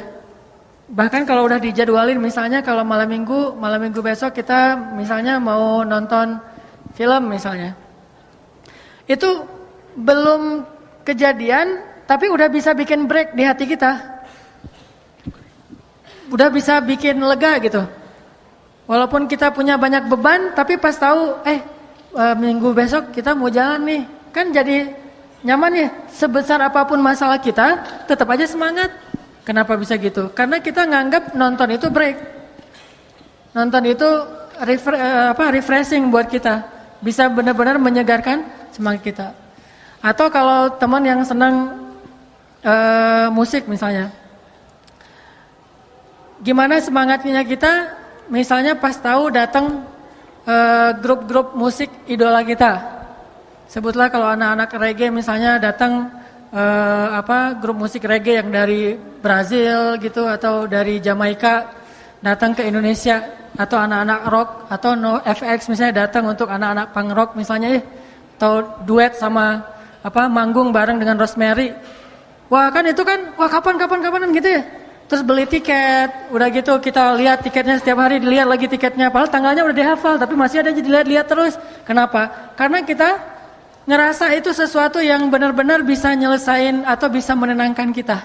Bahkan kalau udah dijadwalin, misalnya kalau malam minggu besok kita misalnya mau nonton film misalnya. Itu belum kejadian tapi udah bisa bikin break di hati kita. Udah bisa bikin lega gitu. Walaupun kita punya banyak beban, tapi pas tahu minggu besok kita mau jalan nih, kan jadi nyaman ya. Sebesar apapun masalah kita, tetap aja semangat. Kenapa bisa gitu? Karena kita nganggap nonton itu break. Nonton itu refreshing buat kita. Bisa benar-benar menyegarkan semangat kita. Atau kalau teman yang senang musik misalnya. Gimana semangatnya kita misalnya pas tahu datang grup-grup musik idola kita. Sebutlah kalau anak-anak reggae misalnya datang grup musik reggae yang dari Brazil gitu atau dari Jamaika datang ke Indonesia, atau anak-anak rock atau NoFX misalnya datang untuk anak-anak punk rock misalnya atau duet sama manggung bareng dengan Rosemary. Wah kan itu kan kapan gitu ya. Terus beli tiket, udah gitu kita lihat tiketnya setiap hari, dilihat lagi tiketnya, padahal tanggalnya udah dihafal tapi masih ada dilihat terus. Kenapa? Karena kita ngerasa itu sesuatu yang benar-benar bisa nyelesain atau bisa menenangkan kita.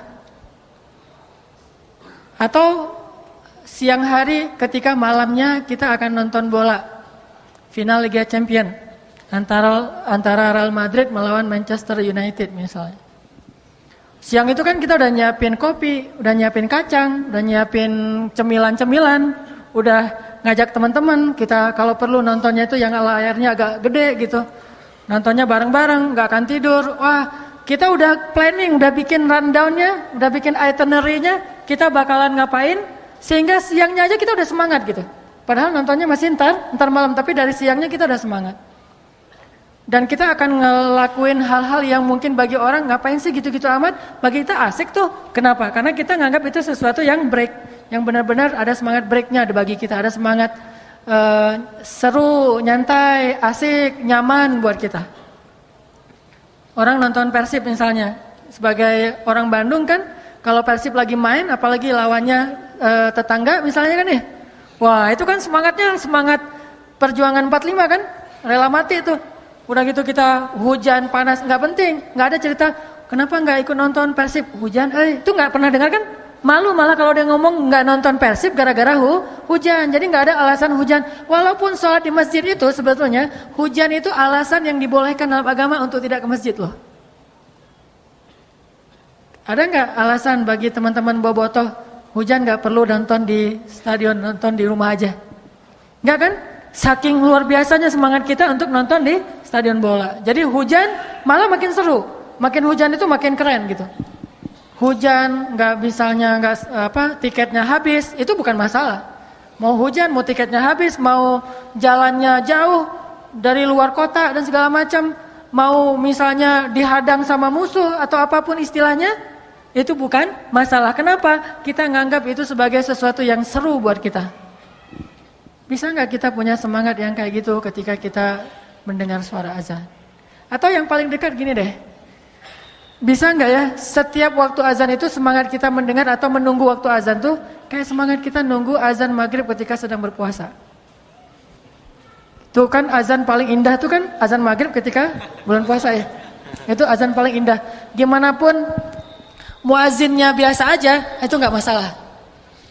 Atau siang hari ketika malamnya kita akan nonton bola final Liga Champion antara Real Madrid melawan Manchester United misalnya. Siang itu kan kita udah nyiapin kopi, udah nyiapin kacang, udah nyiapin cemilan-cemilan, udah ngajak teman-teman kita kalau perlu nontonnya itu yang layarnya agak gede gitu. Nontonnya bareng-bareng, gak akan tidur. Wah, kita udah planning, udah bikin rundown-nya, udah bikin itinerary-nya, kita bakalan ngapain, sehingga siangnya aja kita udah semangat gitu. Padahal nontonnya masih ntar malam, tapi dari siangnya kita udah semangat. Dan kita akan ngelakuin hal-hal yang mungkin bagi orang, ngapain sih gitu-gitu amat, bagi kita asik tuh. Kenapa? Karena kita nganggap itu sesuatu yang break, yang benar-benar ada semangat breaknya bagi kita, ada semangat seru, nyantai, asik, nyaman buat kita. Orang nonton Persib misalnya, sebagai orang Bandung kan, kalau Persib lagi main, apalagi lawannya tetangga misalnya kan ya, wah itu kan semangatnya semangat perjuangan 45 kan, rela mati itu. Udah gitu kita hujan, panas, nggak penting, nggak ada cerita kenapa nggak ikut nonton Persib, hujan, itu nggak pernah dengar kan? Malu malah kalau dia ngomong nggak nonton Persib gara-gara hujan. Jadi nggak ada alasan hujan. Walaupun sholat di masjid itu sebetulnya hujan itu alasan yang dibolehkan dalam agama untuk tidak ke masjid loh. Ada nggak alasan bagi teman-teman bobotoh hujan nggak perlu nonton di stadion, nonton di rumah aja? Nggak kan? Saking luar biasanya semangat kita untuk nonton di stadion bola. Jadi hujan malah makin seru. Makin hujan itu makin keren gitu. Hujan, tiketnya habis, itu bukan masalah. Mau hujan, mau tiketnya habis, mau jalannya jauh dari luar kota dan segala macam, mau misalnya dihadang sama musuh atau apapun istilahnya, itu bukan masalah. Kenapa? Kita nganggap itu sebagai sesuatu yang seru buat kita. Bisa nggak kita punya semangat yang kayak gitu ketika kita mendengar suara azan? Atau yang paling dekat gini deh. Bisa nggak ya setiap waktu azan itu semangat kita mendengar atau menunggu waktu azan tuh kayak semangat kita nunggu azan maghrib ketika sedang berpuasa. Tuh kan azan paling indah tuh kan azan maghrib ketika bulan puasa ya. Itu azan paling indah. Gimana pun muazinnya biasa aja itu nggak masalah.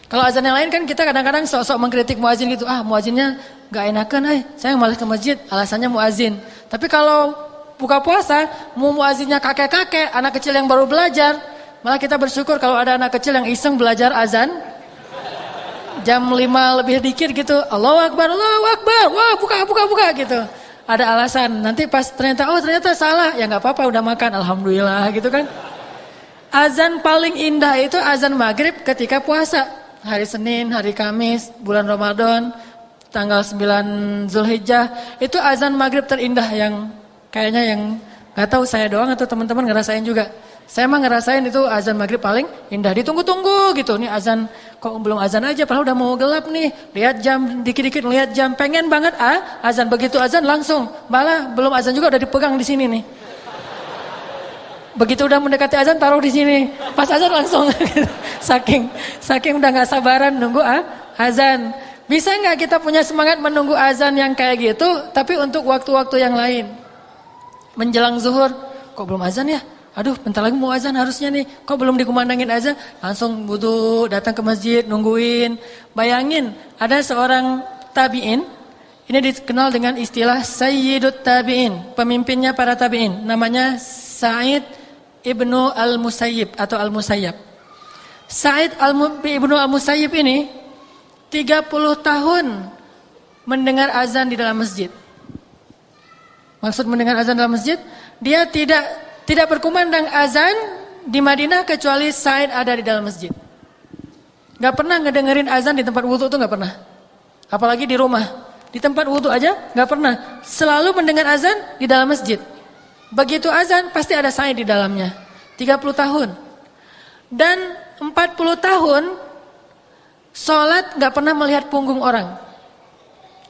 Kalau azan yang lain kan kita kadang-kadang sok-sok mengkritik muazin gitu. Muazinnya nggak enakan, saya malas ke masjid alasannya muazin. Tapi kalau buka puasa, muazinnya kakek-kakek, anak kecil yang baru belajar. Malah kita bersyukur kalau ada anak kecil yang iseng belajar azan. Jam 5 lebih dikit gitu, Allahu Akbar, wah buka gitu. Ada alasan, nanti pas ternyata salah, ya gak apa-apa udah makan, Alhamdulillah gitu kan. Azan paling indah itu azan maghrib ketika puasa. Hari Senin, hari Kamis, bulan Ramadan, tanggal 9 Zulhijjah. Itu azan maghrib terindah yang kayaknya yang gak tahu saya doang atau teman-teman ngerasain juga. Saya mah ngerasain itu azan maghrib paling indah. Ditunggu-tunggu gitu. Nih azan kok belum azan aja padahal udah mau gelap nih. Lihat jam, dikit-dikit lihat jam. Pengen banget azan. Begitu azan langsung. Malah belum azan juga udah dipegang di sini nih. Begitu udah mendekati azan taruh di sini. Pas azan langsung. Saking udah gak sabaran nunggu azan. Bisa gak kita punya semangat menunggu azan yang kayak gitu tapi untuk waktu-waktu yang lain? Menjelang zuhur, kok belum azan ya? Aduh, bentar lagi mau azan harusnya nih. Kok belum dikumandangin azan? Langsung wudu, datang ke masjid, nungguin. Bayangin, ada seorang tabi'in. Ini dikenal dengan istilah Sayyidut Tabi'in. Pemimpinnya para tabi'in. Namanya Sa'id Ibnu Al-Musayyib atau Al-Musayyab. Sa'id Ibnu Al-Musayyib ini 30 tahun mendengar azan di dalam masjid. Maksud mendengar azan dalam masjid, dia tidak berkumandang azan di Madinah kecuali Sa'id ada di dalam masjid. Gak pernah ngedengerin azan di tempat wudu tuh gak pernah. Apalagi di rumah. Di tempat wudhu aja nggak pernah. Selalu mendengar azan di dalam masjid. Begitu azan pasti ada sa'i di dalamnya. 30 tahun. Dan 40 tahun sholat nggak pernah melihat punggung orang.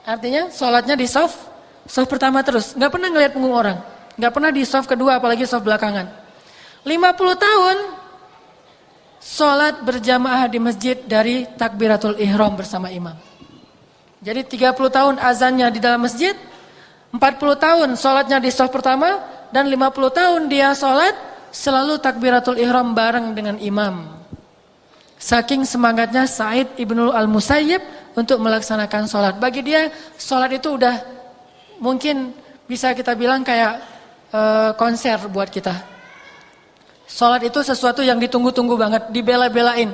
Artinya sholatnya di soft pertama terus. Nggak pernah ngelihat punggung orang. Nggak pernah di soft kedua apalagi soft belakangan. 50 tahun sholat berjamaah di masjid dari takbiratul ihram bersama imam. Jadi 30 tahun azannya di dalam masjid, 40 tahun sholatnya di soft pertama, dan 50 tahun dia sholat selalu takbiratul ihram bareng dengan imam. Saking semangatnya Sa'id ibnul al-Musayyib untuk melaksanakan sholat. Bagi dia sholat itu udah mungkin bisa kita bilang kayak konser buat kita. Sholat itu sesuatu yang ditunggu-tunggu banget, dibela-belain.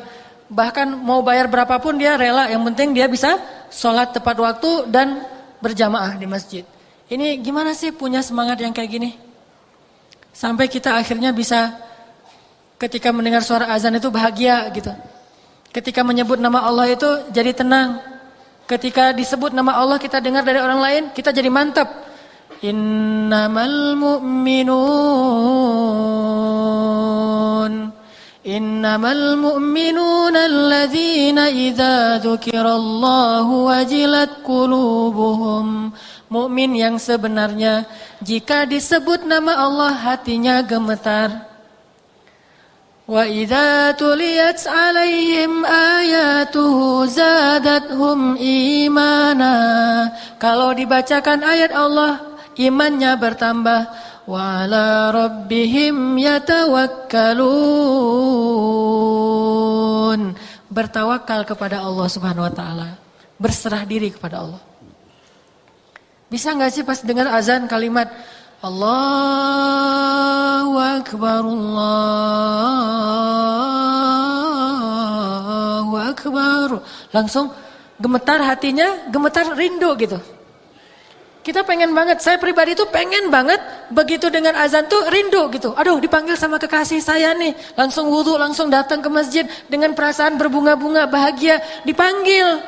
Bahkan mau bayar berapapun dia rela, yang penting dia bisa sholat tepat waktu dan berjamaah di masjid. Ini gimana sih punya semangat yang kayak gini? Sampai kita akhirnya bisa ketika mendengar suara azan itu bahagia gitu. Ketika menyebut nama Allah itu jadi tenang. Ketika disebut nama Allah kita dengar dari orang lain, kita jadi mantap. Innamal mu'minuna alladzina idza dzukirallahu wajilat qulubuhum. Mukmin yang sebenarnya jika disebut nama Allah hatinya gemetar. Wa idza tuliyat 'alaihim ayatuhu zadathum imana. Kalau dibacakan ayat Allah, imannya bertambah. Wa 'ala rabbihim yatawakkalun. Bertawakal kepada Allah Subhanahu wa taala, berserah diri kepada Allah. Bisa enggak sih pas dengar azan kalimat Allahu Akbar, Allahu Akbar, langsung gemetar hatinya, gemetar rindu gitu. Kita pengen banget, saya pribadi tuh pengen banget begitu dengan azan tuh rindu gitu. Aduh dipanggil sama kekasih saya nih, langsung wudhu, langsung datang ke masjid dengan perasaan berbunga-bunga, bahagia, dipanggil.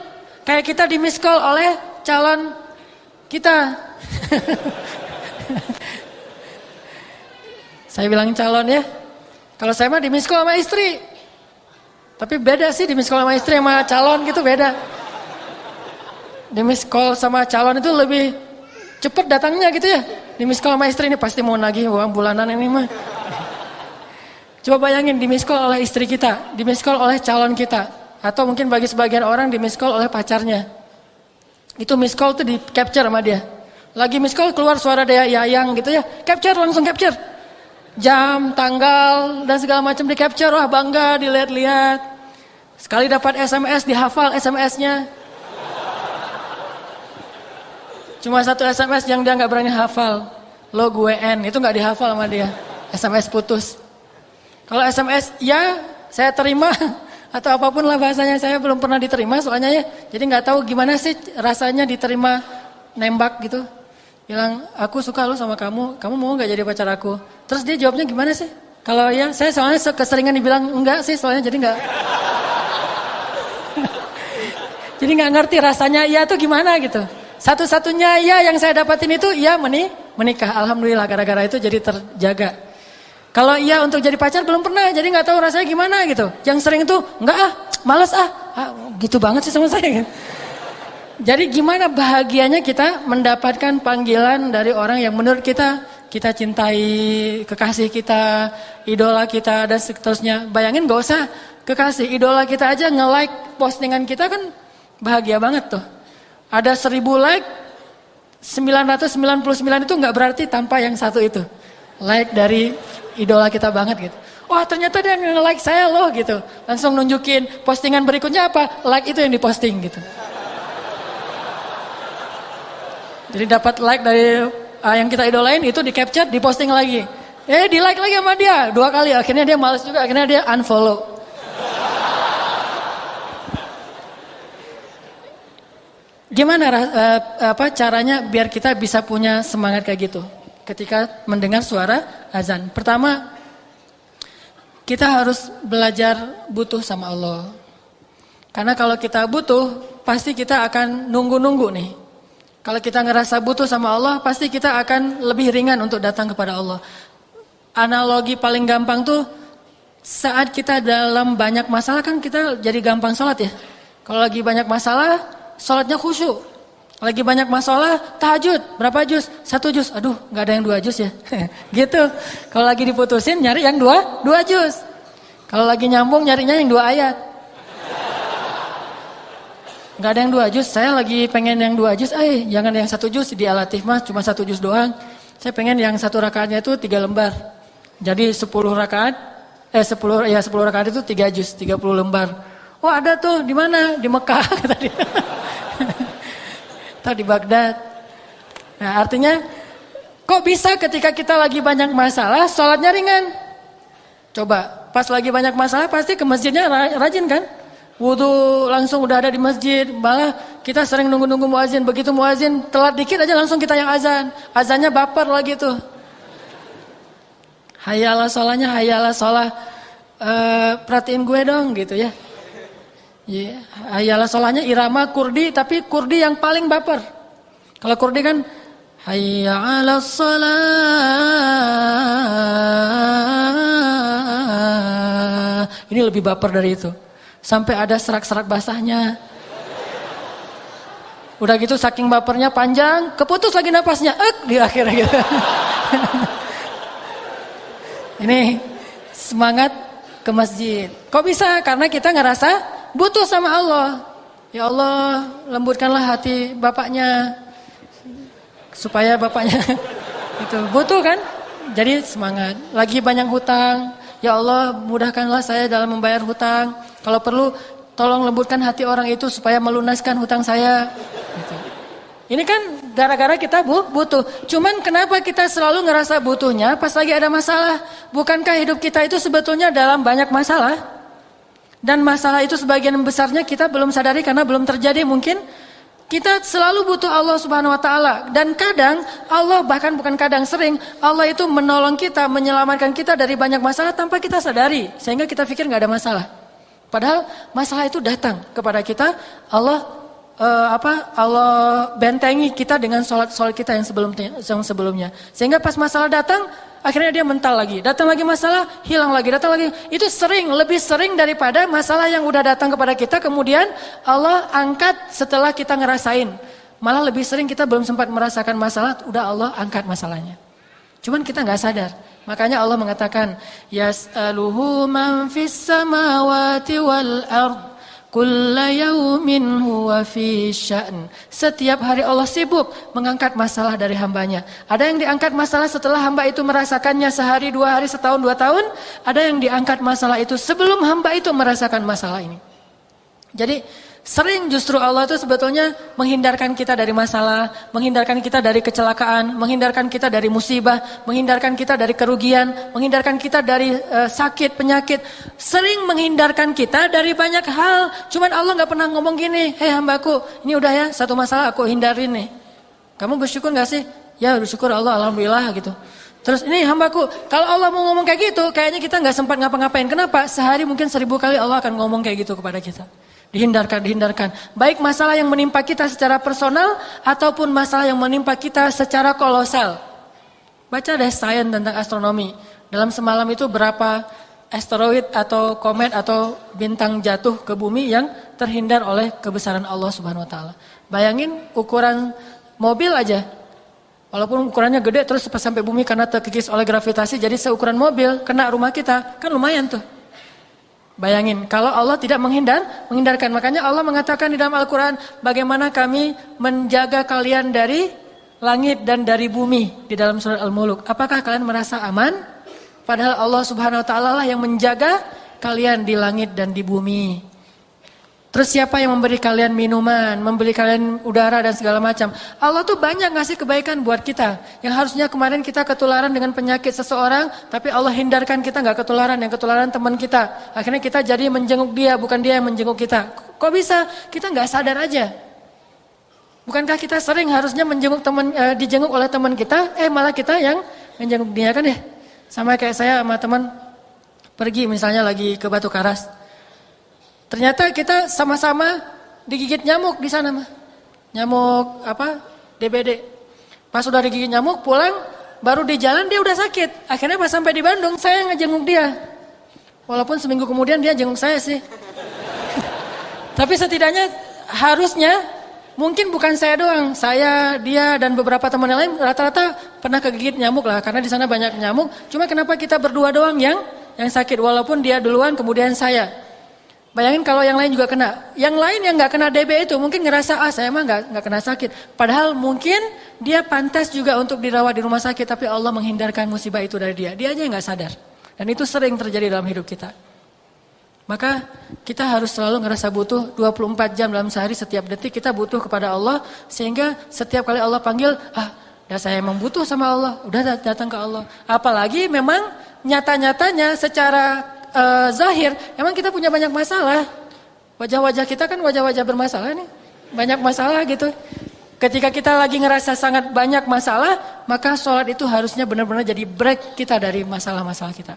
Kayak kita di miss call oleh calon kita. Saya bilang calon ya. Kalau saya mah di miss call sama istri. Tapi beda sih di miss call sama istri sama calon gitu beda. Di miss call sama calon itu lebih cepet datangnya gitu ya. Di miss call sama istri ini pasti mau nagih uang bulanan ini mah. Coba bayangin di miss call oleh istri kita, di miss call oleh calon kita, atau mungkin bagi sebagian orang di miss call oleh pacarnya. Itu miss call tuh di capture sama dia. Lagi miss call keluar suara dia yayang gitu ya, capture, langsung capture. Jam, tanggal dan segala macam di capture, wah bangga dilihat-lihat. Sekali dapat SMS dihafal SMS-nya. Cuma satu SMS yang dia nggak berani hafal, lo gue N, itu nggak dihafal sama dia. SMS putus. Kalau SMS ya saya terima atau apapun lah bahasanya, saya belum pernah diterima soalnya ya. Jadi nggak tahu gimana sih rasanya diterima nembak gitu. Bilang aku suka lo sama kamu mau nggak jadi pacar aku? Terus dia jawabnya gimana sih? Kalau ya saya soalnya keseringan dibilang enggak sih soalnya jadi nggak. Jadi nggak ngerti rasanya iya tuh gimana gitu. Satu-satunya ya yang saya dapatin itu ya menikah. Alhamdulillah gara-gara itu jadi terjaga. Kalau iya untuk jadi pacar belum pernah, jadi nggak tahu rasanya gimana gitu. Yang sering itu enggak malas gitu banget sih sama saya. Jadi gimana bahagianya kita mendapatkan panggilan dari orang yang menurut kita cintai, kekasih kita, idola kita dan seterusnya. Bayangin gak usah kekasih, idola kita aja nge-like postingan kita kan bahagia banget tuh. Ada 1000 like, 999 itu gak berarti tanpa yang satu itu. Like dari idola kita banget gitu. Wah ternyata dia nge-like saya loh gitu. Langsung nunjukin postingan berikutnya apa, like itu yang diposting gitu. Jadi dapat like dari yang kita idolain itu di capture, di posting lagi. Di like lagi sama dia 2 kali, akhirnya dia males juga, akhirnya dia unfollow. Gimana caranya biar kita bisa punya semangat kayak gitu ketika mendengar suara azan? Pertama, kita harus belajar butuh sama Allah. Karena kalau kita butuh, pasti kita akan nunggu-nunggu nih. Kalau kita ngerasa butuh sama Allah, pasti kita akan lebih ringan untuk datang kepada Allah. Analogi paling gampang tuh, saat kita dalam banyak masalah kan kita jadi gampang sholat ya. Kalau lagi banyak masalah, sholatnya khusyuk. Lagi banyak masalah, tahajud, berapa juz? 1 juz, aduh gak ada yang 2 juz ya. Gitu, kalau lagi diputusin nyari yang 2 juz. Kalau lagi nyambung nyarinya yang 2 ayat. Gak ada yang 2 juz, saya lagi pengen yang 2 juz, jangan yang 1 juz, di Al-Latif mah cuma 1 juz doang. Saya pengen yang 1 rakaatnya itu 3 lembar. Jadi 10 rakaat, 10 rakaat itu 3 juz, 30 lembar. Oh ada tuh, di mana? Di Mekah kata dia. Atau di Baghdad. Nah artinya, kok bisa ketika kita lagi banyak masalah, sholatnya ringan? Coba, pas lagi banyak masalah pasti ke masjidnya rajin kan? Wudu langsung udah ada di masjid, malah kita sering nunggu-nunggu muazin, begitu muazin telat dikit aja langsung kita yang azan. Azannya baper lagi tuh. Hayalah sholahnya, hayalah sholah. Perhatiin gue dong gitu ya. Yeah. Hayalah sholahnya irama kurdi, tapi kurdi yang paling baper. Kalau kurdi kan hayya 'alas shalah. Ini lebih baper dari itu. Sampai ada serak-serak basahnya. Udah gitu saking bapernya panjang, keputus lagi napasnya, di akhirnya gitu. Ini semangat ke masjid. Kok bisa? Karena kita ngerasa butuh sama Allah. Ya Allah, lembutkanlah hati bapaknya supaya bapaknya itu butuh kan? Jadi semangat. Lagi banyak hutang. Ya Allah, mudahkanlah saya dalam membayar hutang. Kalau perlu, tolong lembutkan hati orang itu supaya melunaskan hutang saya. Gitu. Ini kan gara-gara kita butuh. Cuman kenapa kita selalu ngerasa butuhnya pas lagi ada masalah? Bukankah hidup kita itu sebetulnya dalam banyak masalah? Dan masalah itu sebagian besarnya kita belum sadari karena belum terjadi mungkin. Kita selalu butuh Allah Subhanahu wa taala dan kadang Allah bahkan bukan kadang sering Allah itu menolong kita, menyelamatkan kita dari banyak masalah tanpa kita sadari sehingga kita pikir nggak ada masalah. Padahal masalah itu datang kepada kita, Allah Allah bentengi kita dengan sholat kita yang sebelumnya. Sehingga pas masalah datang, akhirnya dia mental lagi. Datang lagi masalah, hilang lagi, datang lagi. Itu lebih sering daripada masalah yang udah datang kepada kita, kemudian Allah angkat setelah kita ngerasain. Malah lebih sering kita belum sempat merasakan masalah, udah Allah angkat masalahnya. Cuman kita nggak sadar. Makanya Allah mengatakan, Yas'aluhu man fis samawati wal ard. Kulla yaumin huwa fi sya'n. Setiap hari Allah sibuk mengangkat masalah dari hambanya. Ada yang diangkat masalah setelah hamba itu merasakannya sehari, 2 hari, setahun, 2 tahun. Ada yang diangkat masalah itu sebelum hamba itu merasakan masalah ini. Jadi sering justru Allah itu sebetulnya menghindarkan kita dari masalah, menghindarkan kita dari kecelakaan, menghindarkan kita dari musibah, menghindarkan kita dari kerugian, menghindarkan kita dari sakit, penyakit. Sering menghindarkan kita dari banyak hal. Cuman Allah gak pernah ngomong gini, hei hambaku, ini udah ya satu masalah aku hindarin nih. Kamu bersyukur gak sih? Ya bersyukur Allah, alhamdulillah gitu. Terus ini hambaku, kalau Allah mau ngomong kayak gitu, kayaknya kita gak sempat ngapa-ngapain. Kenapa? Sehari mungkin 1000 kali Allah akan ngomong kayak gitu kepada kita. Dihindarkan. Baik masalah yang menimpa kita secara personal ataupun masalah yang menimpa kita secara kolosal. Baca deh sains tentang astronomi. Dalam semalam itu berapa asteroid atau komet atau bintang jatuh ke bumi yang terhindar oleh kebesaran Allah Subhanahu wa taala. Bayangin ukuran mobil aja. Walaupun ukurannya gede terus sampai bumi karena terkikis oleh gravitasi jadi seukuran mobil kena rumah kita, kan lumayan tuh. Bayangin, kalau Allah tidak menghindarkan. Makanya Allah mengatakan di dalam Al-Quran, bagaimana kami menjaga kalian dari langit dan dari bumi di dalam surat Al-Muluk. Apakah kalian merasa aman? Padahal Allah Subhanahu wa taala lah yang menjaga kalian di langit dan di bumi. Terus siapa yang memberi kalian minuman, memberi kalian udara dan segala macam. Allah tuh banyak ngasih kebaikan buat kita. Yang harusnya kemarin kita ketularan dengan penyakit seseorang, tapi Allah hindarkan kita nggak ketularan, yang ketularan teman kita. Akhirnya kita jadi menjenguk dia, bukan dia yang menjenguk kita. Kok bisa? Kita nggak sadar aja. Bukankah kita sering harusnya menjenguk dijenguk oleh teman kita, malah kita yang menjenguk dia kan ya? Sama kayak saya sama teman pergi misalnya lagi ke Batu Karas. Ternyata kita sama-sama digigit nyamuk di sana mah. Nyamuk DBD. Pas udah digigit nyamuk, pulang, baru di jalan dia udah sakit. Akhirnya pas sampai di Bandung, saya ngejenguk dia. Walaupun seminggu kemudian dia jenguk saya sih. Tapi setidaknya harusnya, mungkin bukan saya doang, saya, dia, dan beberapa teman yang lain rata-rata pernah kegigit nyamuk lah, karena di sana banyak nyamuk. Cuma kenapa kita berdua doang yang sakit, walaupun dia duluan kemudian saya. Bayangin kalau yang lain juga kena. Yang lain yang nggak kena DB itu mungkin ngerasa saya mah nggak kena sakit. Padahal mungkin dia pantas juga untuk dirawat di rumah sakit, tapi Allah menghindarkan musibah itu dari dia. Dia aja nggak sadar. Dan itu sering terjadi dalam hidup kita. Maka kita harus selalu ngerasa butuh 24 jam dalam sehari, setiap detik kita butuh kepada Allah. Sehingga setiap kali Allah panggil, udah saya emang butuh sama Allah, udah datang ke Allah. Apalagi memang nyata-nyatanya secara zahir, emang kita punya banyak masalah. Wajah-wajah kita kan wajah-wajah bermasalah nih, banyak masalah gitu. Ketika kita lagi ngerasa sangat banyak masalah, maka sholat itu harusnya benar-benar jadi break kita dari masalah-masalah kita.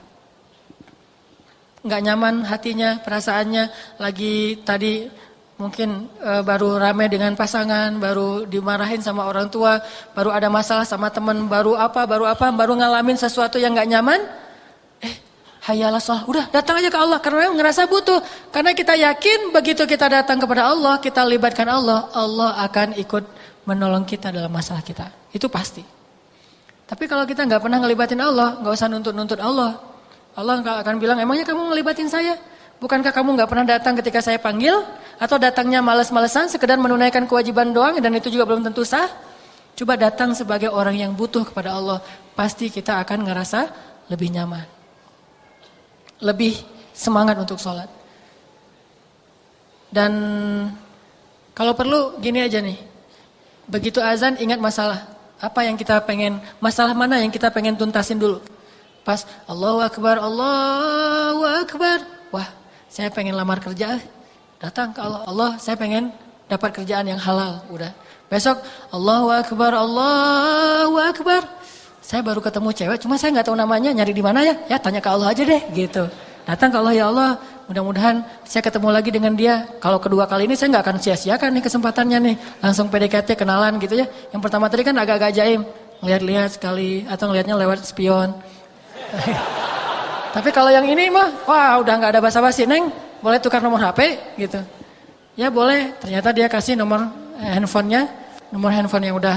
Nggak nyaman hatinya, perasaannya, lagi tadi mungkin baru rame dengan pasangan, baru dimarahin sama orang tua, baru ada masalah sama teman, baru ngalamin sesuatu yang nggak nyaman, hayalah sholat, udah datang aja ke Allah, karena ngerasa butuh. Karena kita yakin begitu kita datang kepada Allah, kita libatkan Allah, Allah akan ikut menolong kita dalam masalah kita, itu pasti. Tapi kalau kita nggak pernah ngelibatin Allah, nggak usah nuntut-nuntut Allah. Allah nggak akan bilang, emangnya kamu ngelibatin saya? Bukankah kamu nggak pernah datang ketika saya panggil? Atau datangnya males-malesan, sekedar menunaikan kewajiban doang, dan itu juga belum tentu sah? Coba datang sebagai orang yang butuh kepada Allah, pasti kita akan ngerasa lebih nyaman, lebih semangat untuk sholat. Dan kalau perlu gini aja nih, begitu azan ingat masalah. Apa yang kita pengen, masalah mana yang kita pengen tuntasin dulu. Pas Allahu Akbar, Allahu Akbar. Wah, saya pengen lamar kerja. Datang ke Allah. Allah, saya pengen dapat kerjaan yang halal. Udah. Besok Allahu Akbar, Allahu Akbar. Saya baru ketemu cewek, cuma saya nggak tahu namanya, nyari di mana ya? Ya tanya ke Allah aja deh, gitu. Datang ke Allah, ya Allah, mudah-mudahan saya ketemu lagi dengan dia. Kalau kedua kali ini saya nggak akan sia-siakan nih kesempatannya nih. Langsung PDKT, kenalan gitu ya. Yang pertama tadi kan agak-agak jaim. Ngeliat-lihat sekali, atau ngelihatnya lewat spion. Tapi kalau yang ini mah, wah udah nggak ada basa-basi, Neng, boleh tukar nomor HP gitu. Ya boleh, ternyata dia kasih nomor handphonenya, nomor handphone yang udah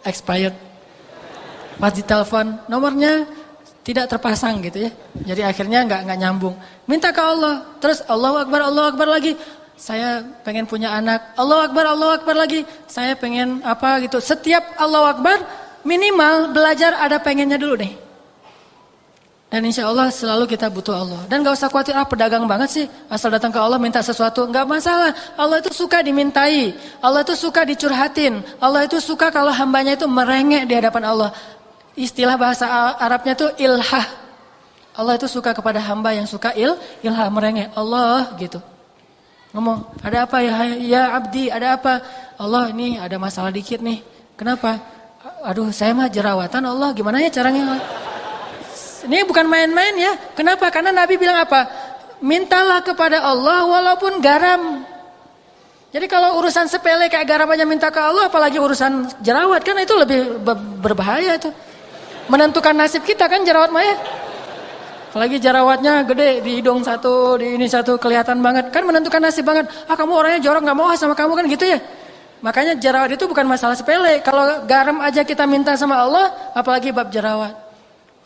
expired. Pas ditelepon, nomornya tidak terpasang gitu ya. Jadi akhirnya nggak nyambung. Minta ke Allah, terus Allahu Akbar lagi. Saya pengen punya anak, Allahu Akbar lagi. Saya pengen apa gitu. Setiap Allahu Akbar minimal belajar ada pengennya dulu deh. Dan insya Allah selalu kita butuh Allah. Dan gak usah khawatir, pedagang banget sih. Asal datang ke Allah minta sesuatu. Gak masalah. Allah itu suka dimintai. Allah itu suka dicurhatin. Allah itu suka kalau hambanya itu merengek di hadapan Allah. Istilah bahasa Arabnya itu ilhah. Allah itu suka kepada hamba yang suka ilhah, merengek. Allah gitu. Ngomong, ada apa ya abdi, ada apa? Allah ini ada masalah dikit nih. Kenapa? Aduh saya mah jerawatan Allah, gimana ya caranya? Ini bukan main-main ya. Kenapa? Karena Nabi bilang apa? Mintalah kepada Allah walaupun garam. Jadi kalau urusan sepele kayak garam aja minta ke Allah, apalagi urusan jerawat, kan itu lebih berbahaya itu. Menentukan nasib kita kan jerawat mah ya. Apalagi jerawatnya gede di hidung satu, di ini satu, kelihatan banget. Kan menentukan nasib banget. Kamu orangnya jorok, gak mau sama kamu kan gitu ya. Makanya jerawat itu bukan masalah sepele. Kalau garam aja kita minta sama Allah, apalagi bab jerawat.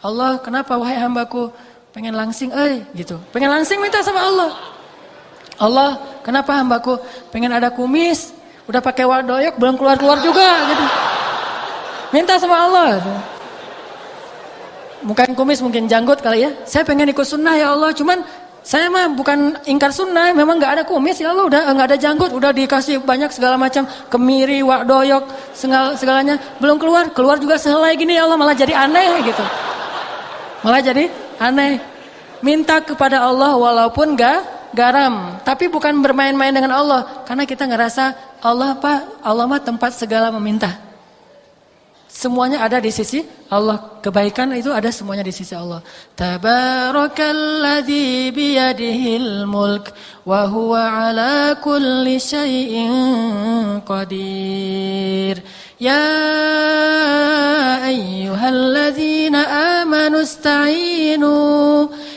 Allah, kenapa wahai hambaku pengen langsing, gitu. Pengen langsing minta sama Allah. Allah, kenapa hambaku pengen ada kumis, udah pakai wadoyok belum keluar-keluar juga, gitu. Minta sama Allah. Bukan kumis, mungkin janggut kali ya. Saya pengen ikut sunnah ya Allah, cuman saya mah bukan ingkar sunnah, memang nggak ada kumis ya Allah, udah nggak ada janggut, udah dikasih banyak segala macam kemiri, wadoyok, segalanya belum keluar juga sehelai gini ya Allah, malah jadi aneh gitu. Malah jadi aneh. Minta kepada Allah walaupun gak garam. Tapi bukan bermain-main dengan Allah. Karena kita ngerasa Allah mah tempat segala meminta. Semuanya ada di sisi Allah. Kebaikan itu ada semuanya di sisi Allah. Tabarakalladzi biyadihil mulk wa huwa ala kulli syai'in qadir. Ya ayyuhalladzina amanu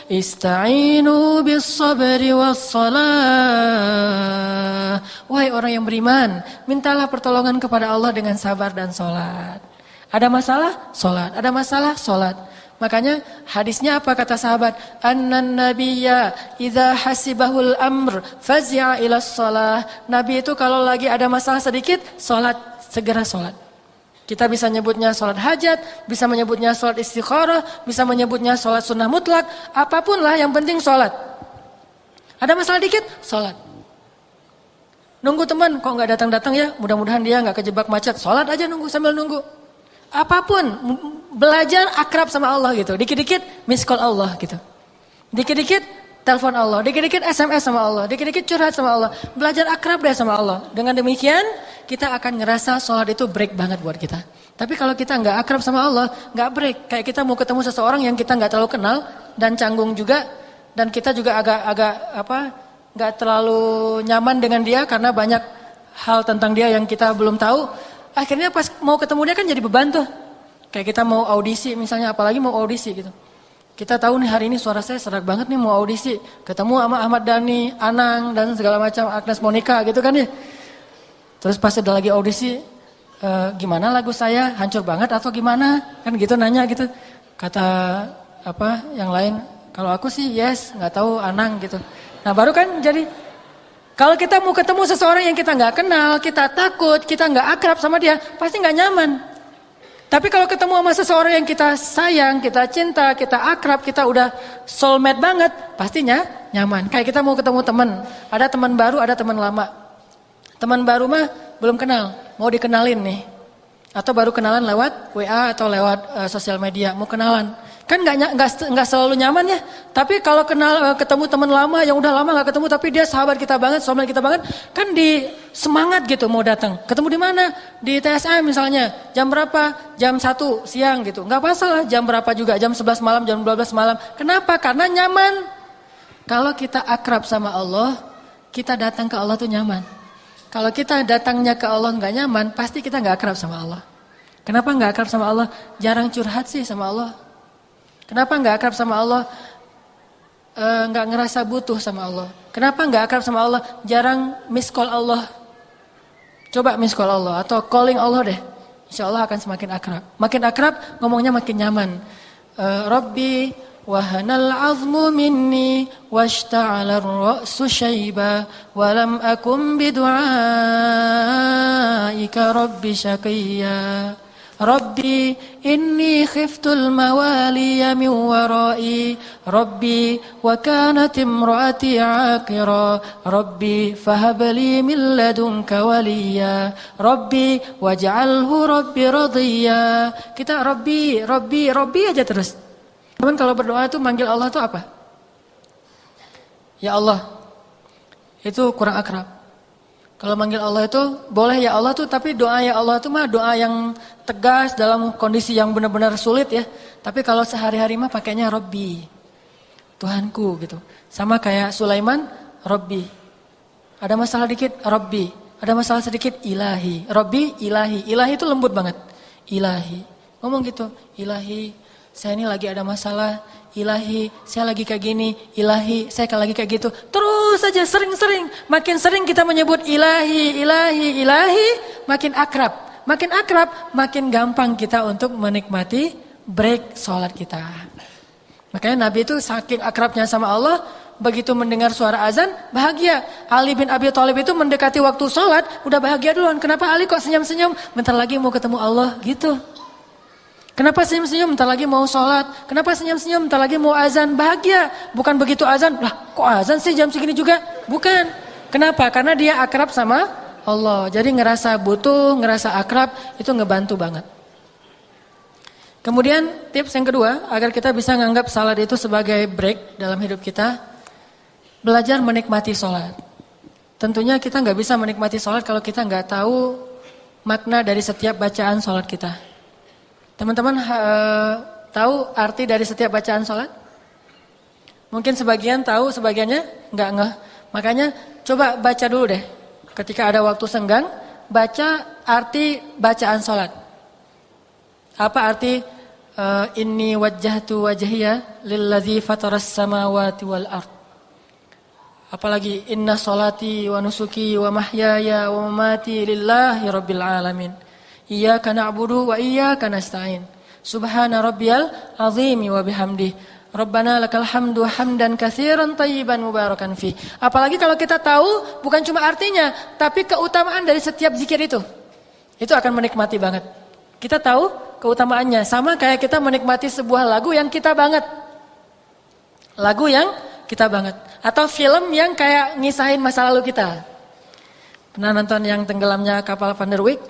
ista'inu bis sabri was salah. Wahai orang yang beriman, mintalah pertolongan kepada Allah dengan sabar dan salat. Ada masalah? Salat. Ada masalah? Salat. Makanya hadisnya apa kata sahabat? Annan nabiyya idza hasibahul amr fazi'a ila shalah. Nabi itu kalau lagi ada masalah sedikit, salat, segera salat. Kita bisa menyebutnya salat hajat, bisa menyebutnya salat istikharah, bisa menyebutnya salat sunnah mutlak, apapun lah yang penting salat. Ada masalah dikit, salat. Nunggu teman kok enggak datang-datang ya, mudah-mudahan dia enggak kejebak macet, salat aja nunggu sambil nunggu. Apapun, belajar akrab sama Allah gitu. Dikit-dikit miss call Allah gitu. Dikit-dikit telepon Allah, dikit-dikit SMS sama Allah, dikit-dikit curhat sama Allah. Belajar akrab deh sama Allah. Dengan demikian, kita akan ngerasa sholat itu break banget buat kita. Tapi kalau kita nggak akrab sama Allah, nggak break. Kayak kita mau ketemu seseorang yang kita nggak terlalu kenal dan canggung juga, dan kita juga agak nggak terlalu nyaman dengan dia karena banyak hal tentang dia yang kita belum tahu. Akhirnya pas mau ketemu dia kan jadi beban tuh. Kayak kita mau audisi misalnya, apalagi mau audisi gitu. Kita tahu nih hari ini suara saya serak banget nih mau audisi. Ketemu sama Ahmad Dhani, Anang dan segala macam, Agnes Monica gitu kan ya. Terus pas udah lagi audisi, gimana lagu saya, hancur banget atau gimana? Kan gitu nanya gitu. Kata yang lain, kalau aku sih yes, nggak tahu Anang gitu. Nah baru kan jadi... Kalau kita mau ketemu seseorang yang kita nggak kenal, kita takut, kita nggak akrab sama dia, pasti nggak nyaman. Tapi kalau ketemu sama seseorang yang kita sayang, kita cinta, kita akrab, kita udah soulmate banget, pastinya nyaman. Kayak kita mau ketemu teman, ada teman baru, ada teman lama. Teman baru mah belum kenal, mau dikenalin nih. Atau baru kenalan lewat WA atau lewat sosial media, mau kenalan. Kan nggak selalu nyaman ya. Tapi kalau ketemu teman lama yang udah lama nggak ketemu, tapi dia sahabat kita banget, soulmate kita banget, kan di semangat gitu mau datang. Ketemu di mana? Di TSM misalnya. Jam berapa? Jam 1 siang gitu. Nggak masalah. Jam berapa juga? Jam 11 malam, jam 12 malam. Kenapa? Karena nyaman. Kalau kita akrab sama Allah, kita datang ke Allah tuh nyaman. Kalau kita datangnya ke Allah nggak nyaman, pasti kita nggak akrab sama Allah. Kenapa nggak akrab sama Allah? Jarang curhat sih sama Allah. Kenapa nggak akrab sama Allah? Nggak ngerasa butuh sama Allah. Kenapa nggak akrab sama Allah? Jarang miss call Allah. Coba miss call Allah atau calling Allah deh. Insya Allah akan semakin akrab. Makin akrab ngomongnya makin nyaman. Rabbi wahanal azmu minni washta'ala ar-ra'su syaiba walam akum bidu'aika rabbi syaqiyya. Rabbi inni khiftul mawaliya min warai Rabbi wa kanat imraati aqira Rabbi fahabli min ladunka waliya Rabbi waj'alhu Rabbi radhiya. Kita Rabbi aja terus. Teman kalau berdoa itu manggil Allah itu apa? Ya Allah. Itu kurang akrab. Kalau manggil Allah itu boleh ya Allah tuh, tapi doa ya Allah itu mah doa yang tegas dalam kondisi yang benar-benar sulit ya. Tapi kalau sehari-hari mah pakainya Rabbi, Tuhanku gitu. Sama kayak Sulaiman, Rabbi. Ada masalah dikit, Rabbi. Ada masalah sedikit, Ilahi. Rabbi, Ilahi. Ilahi itu lembut banget. Ilahi. Ngomong gitu, Ilahi. Saya ini lagi ada masalah, Ilahi, saya lagi kayak gini, Ilahi, saya lagi kayak gitu. Terus saja sering-sering, makin sering kita menyebut Ilahi, makin akrab. Makin akrab, makin gampang kita untuk menikmati break sholat kita. Makanya Nabi itu saking akrabnya sama Allah, begitu mendengar suara azan, bahagia. Ali bin Abi Thalib itu mendekati waktu sholat, udah bahagia duluan. Kenapa Ali kok senyum-senyum? Bentar lagi mau ketemu Allah, gitu. Kenapa senyum-senyum? Bentar lagi mau sholat. Kenapa senyum-senyum? Bentar lagi mau azan. Bahagia. Bukan begitu azan. Lah kok azan sih jam segini juga? Bukan. Kenapa? Karena dia akrab sama Allah. Jadi ngerasa butuh, ngerasa akrab. Itu ngebantu banget. Kemudian tips yang kedua. Agar kita bisa nganggap salat itu sebagai break dalam hidup kita. Belajar menikmati sholat. Tentunya kita gak bisa menikmati sholat kalau kita gak tahu makna dari setiap bacaan sholat kita. Teman-teman tahu arti dari setiap bacaan sholat? Mungkin sebagian tahu, sebagiannya enggak. Makanya coba baca dulu deh. Ketika ada waktu senggang, baca arti bacaan sholat. Apa arti inni wajjahtu wajhiya lilladzi fataras samawati wal ard. Apalagi inna sholati wa nusuki wa mahyaya wa mamati lillahi rabbil alamin. Iyyaka na'budu wa iyyaka nasta'in. Subhana rabbiyal azimi wa bihamdih. Rabbana lakal hamdu hamdan katsiran tayyiban mubarakan fi. Apalagi kalau kita tahu bukan cuma artinya, tapi keutamaan dari setiap zikir itu. Itu akan menikmati banget. Kita tahu keutamaannya, sama kayak kita menikmati sebuah lagu yang kita banget. Lagu yang kita banget. Atau film yang kayak ngisahin masa lalu kita. Pernah nonton yang tenggelamnya kapal Van der Wijk?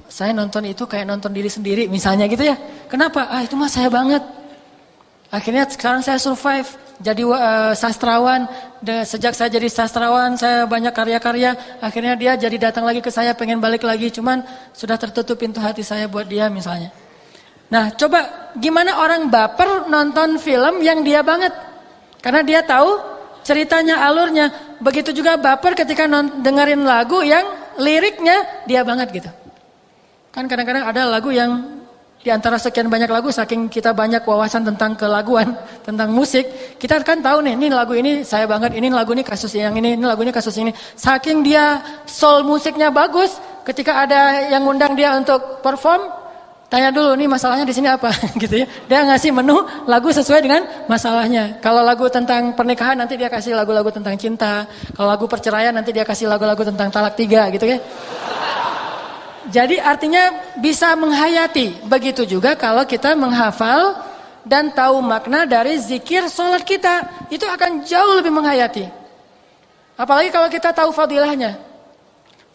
Saya nonton itu kayak nonton diri sendiri misalnya gitu ya. Kenapa? Itu mah saya banget. Akhirnya sekarang saya survive. Jadi sastrawan. Sejak saya jadi sastrawan saya banyak karya-karya. Akhirnya dia jadi datang lagi ke saya pengen balik lagi. Cuman sudah tertutup pintu hati saya buat dia misalnya. Nah coba gimana orang baper nonton film yang dia banget. Karena dia tahu ceritanya, alurnya. Begitu juga baper ketika dengerin lagu yang liriknya dia banget gitu. Kan kadang-kadang ada lagu yang di antara sekian banyak lagu, saking kita banyak wawasan tentang kelaguan, tentang musik, kita kan tahu nih, ini lagu ini saya banget, ini lagu ini kasus yang ini lagu ini kasus ini. Saking dia soul musiknya bagus, ketika ada yang ngundang dia untuk perform, tanya dulu nih masalahnya di sini apa gitu ya. Dia ngasih menu lagu sesuai dengan masalahnya. Kalau lagu tentang pernikahan nanti dia kasih lagu-lagu tentang cinta. Kalau lagu perceraian nanti dia kasih lagu-lagu tentang talak 3 gitu ya. Jadi artinya bisa menghayati. Begitu juga kalau kita menghafal dan tahu makna dari zikir sholat kita. Itu akan jauh lebih menghayati. Apalagi kalau kita tahu fadilahnya.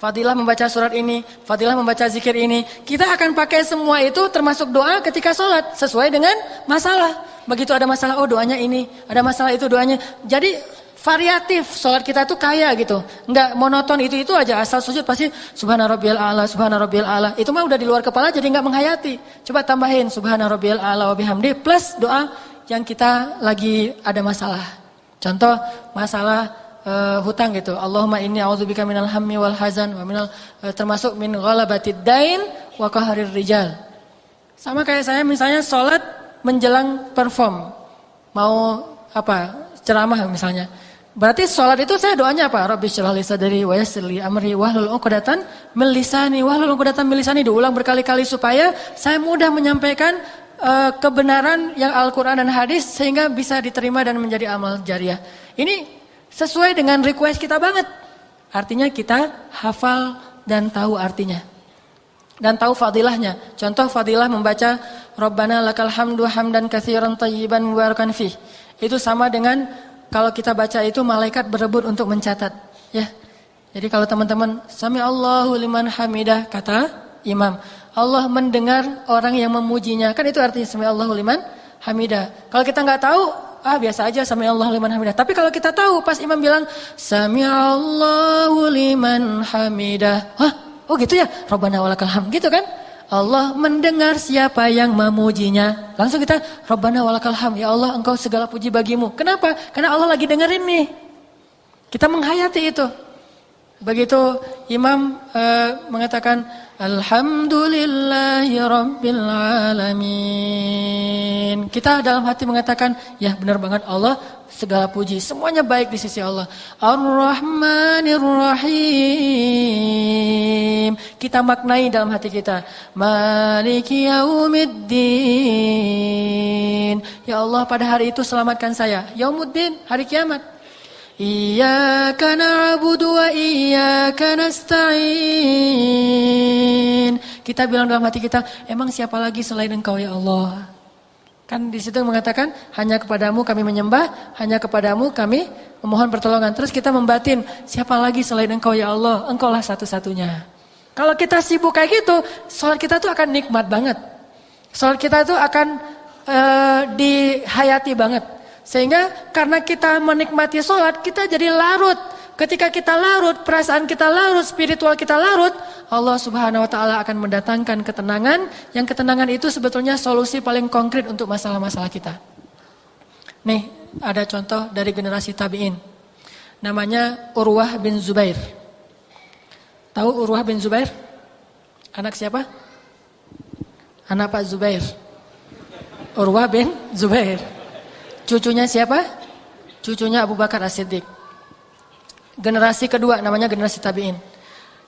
Fadilah membaca surat ini, fadilah membaca zikir ini. Kita akan pakai semua itu termasuk doa ketika sholat. Sesuai dengan masalah. Begitu ada masalah, oh doanya ini. Ada masalah itu doanya. Jadi variatif sholat kita tuh kaya gitu. Enggak monoton itu aja. Asal sujud pasti subhana rabbiyal a'la, subhana rabbiyal a'la. Itu mah udah di luar kepala jadi enggak menghayati. Coba tambahin subhana rabbiyal a'la wa bihamdi plus doa yang kita lagi ada masalah. Contoh masalah hutang gitu. Allahumma inni a'udzubika minal hammi wal hazan wa minal termasuk min ghalabatid dain wa qaharir rijal. Sama kayak saya misalnya sholat menjelang perform. Mau ceramah misalnya. Berarti sholat itu saya doanya apa? Rabbi shrah li sadri wa yassir li amri wahlul 'uqdatam min lisani diulang berkali-kali supaya saya mudah menyampaikan kebenaran yang Al-Qur'an dan hadis sehingga bisa diterima dan menjadi amal jariah. Ini sesuai dengan request kita banget. Artinya kita hafal dan tahu artinya. Dan tahu fadilahnya. Contoh fadilah membaca Rabbana lakal hamdu hamdan katsiran tayyiban mubarakan fih. Itu sama dengan kalau kita baca itu malaikat berebut untuk mencatat, ya. Jadi kalau teman-teman sami Allahu liman hamidah kata imam, Allah mendengar orang yang memujinya. Kan itu artinya sami Allahu liman hamidah. Kalau kita nggak tahu, biasa aja sami Allahu liman hamidah. Tapi kalau kita tahu pas imam bilang sami Allahu liman hamidah. Oh gitu ya. Rabbana walakal hamd gitu kan? Allah mendengar siapa yang memujinya. Langsung kita Rabbana walakal hamd. Ya Allah engkau segala puji bagimu. Kenapa? Karena Allah lagi dengerin nih. Kita menghayati itu. Begitu imam mengatakan Alhamdulillahi Rabbil Alamin. Kita dalam hati mengatakan, ya benar banget Allah segala puji. Semuanya baik di sisi Allah. Ar-Rahmanir Rahim. Kita maknai dalam hati kita. Maliki Yaumiddin. Ya Allah pada hari itu selamatkan saya. Yaumuddin, hari kiamat. Iyyaka na'budu wa iyyaka nasta'in. Kita bilang dalam hati kita, emang siapa lagi selain Engkau ya Allah? Kan di situ mengatakan, hanya kepadamu kami menyembah, hanya kepadamu kami memohon pertolongan. Terus kita membatin, siapa lagi selain Engkau ya Allah? Engkaulah satu-satunya. Kalau kita sibuk kayak gitu, sholat kita tuh akan nikmat banget. Sholat kita tuh akan dihayati banget. Sehingga karena kita menikmati sholat, kita jadi larut. Ketika kita larut, perasaan kita larut, spiritual kita larut, Allah Subhanahu wa Ta'ala akan mendatangkan ketenangan. Yang ketenangan itu sebetulnya solusi paling konkret untuk masalah-masalah kita. Nih, ada contoh dari generasi tabi'in. Namanya Urwah bin Zubair. Tahu Urwah bin Zubair? Anak siapa? Anak Pak Zubair. Urwah bin Zubair. Cucunya siapa? Cucunya Abu Bakar As-Siddiq. Generasi kedua, namanya generasi tabi'in.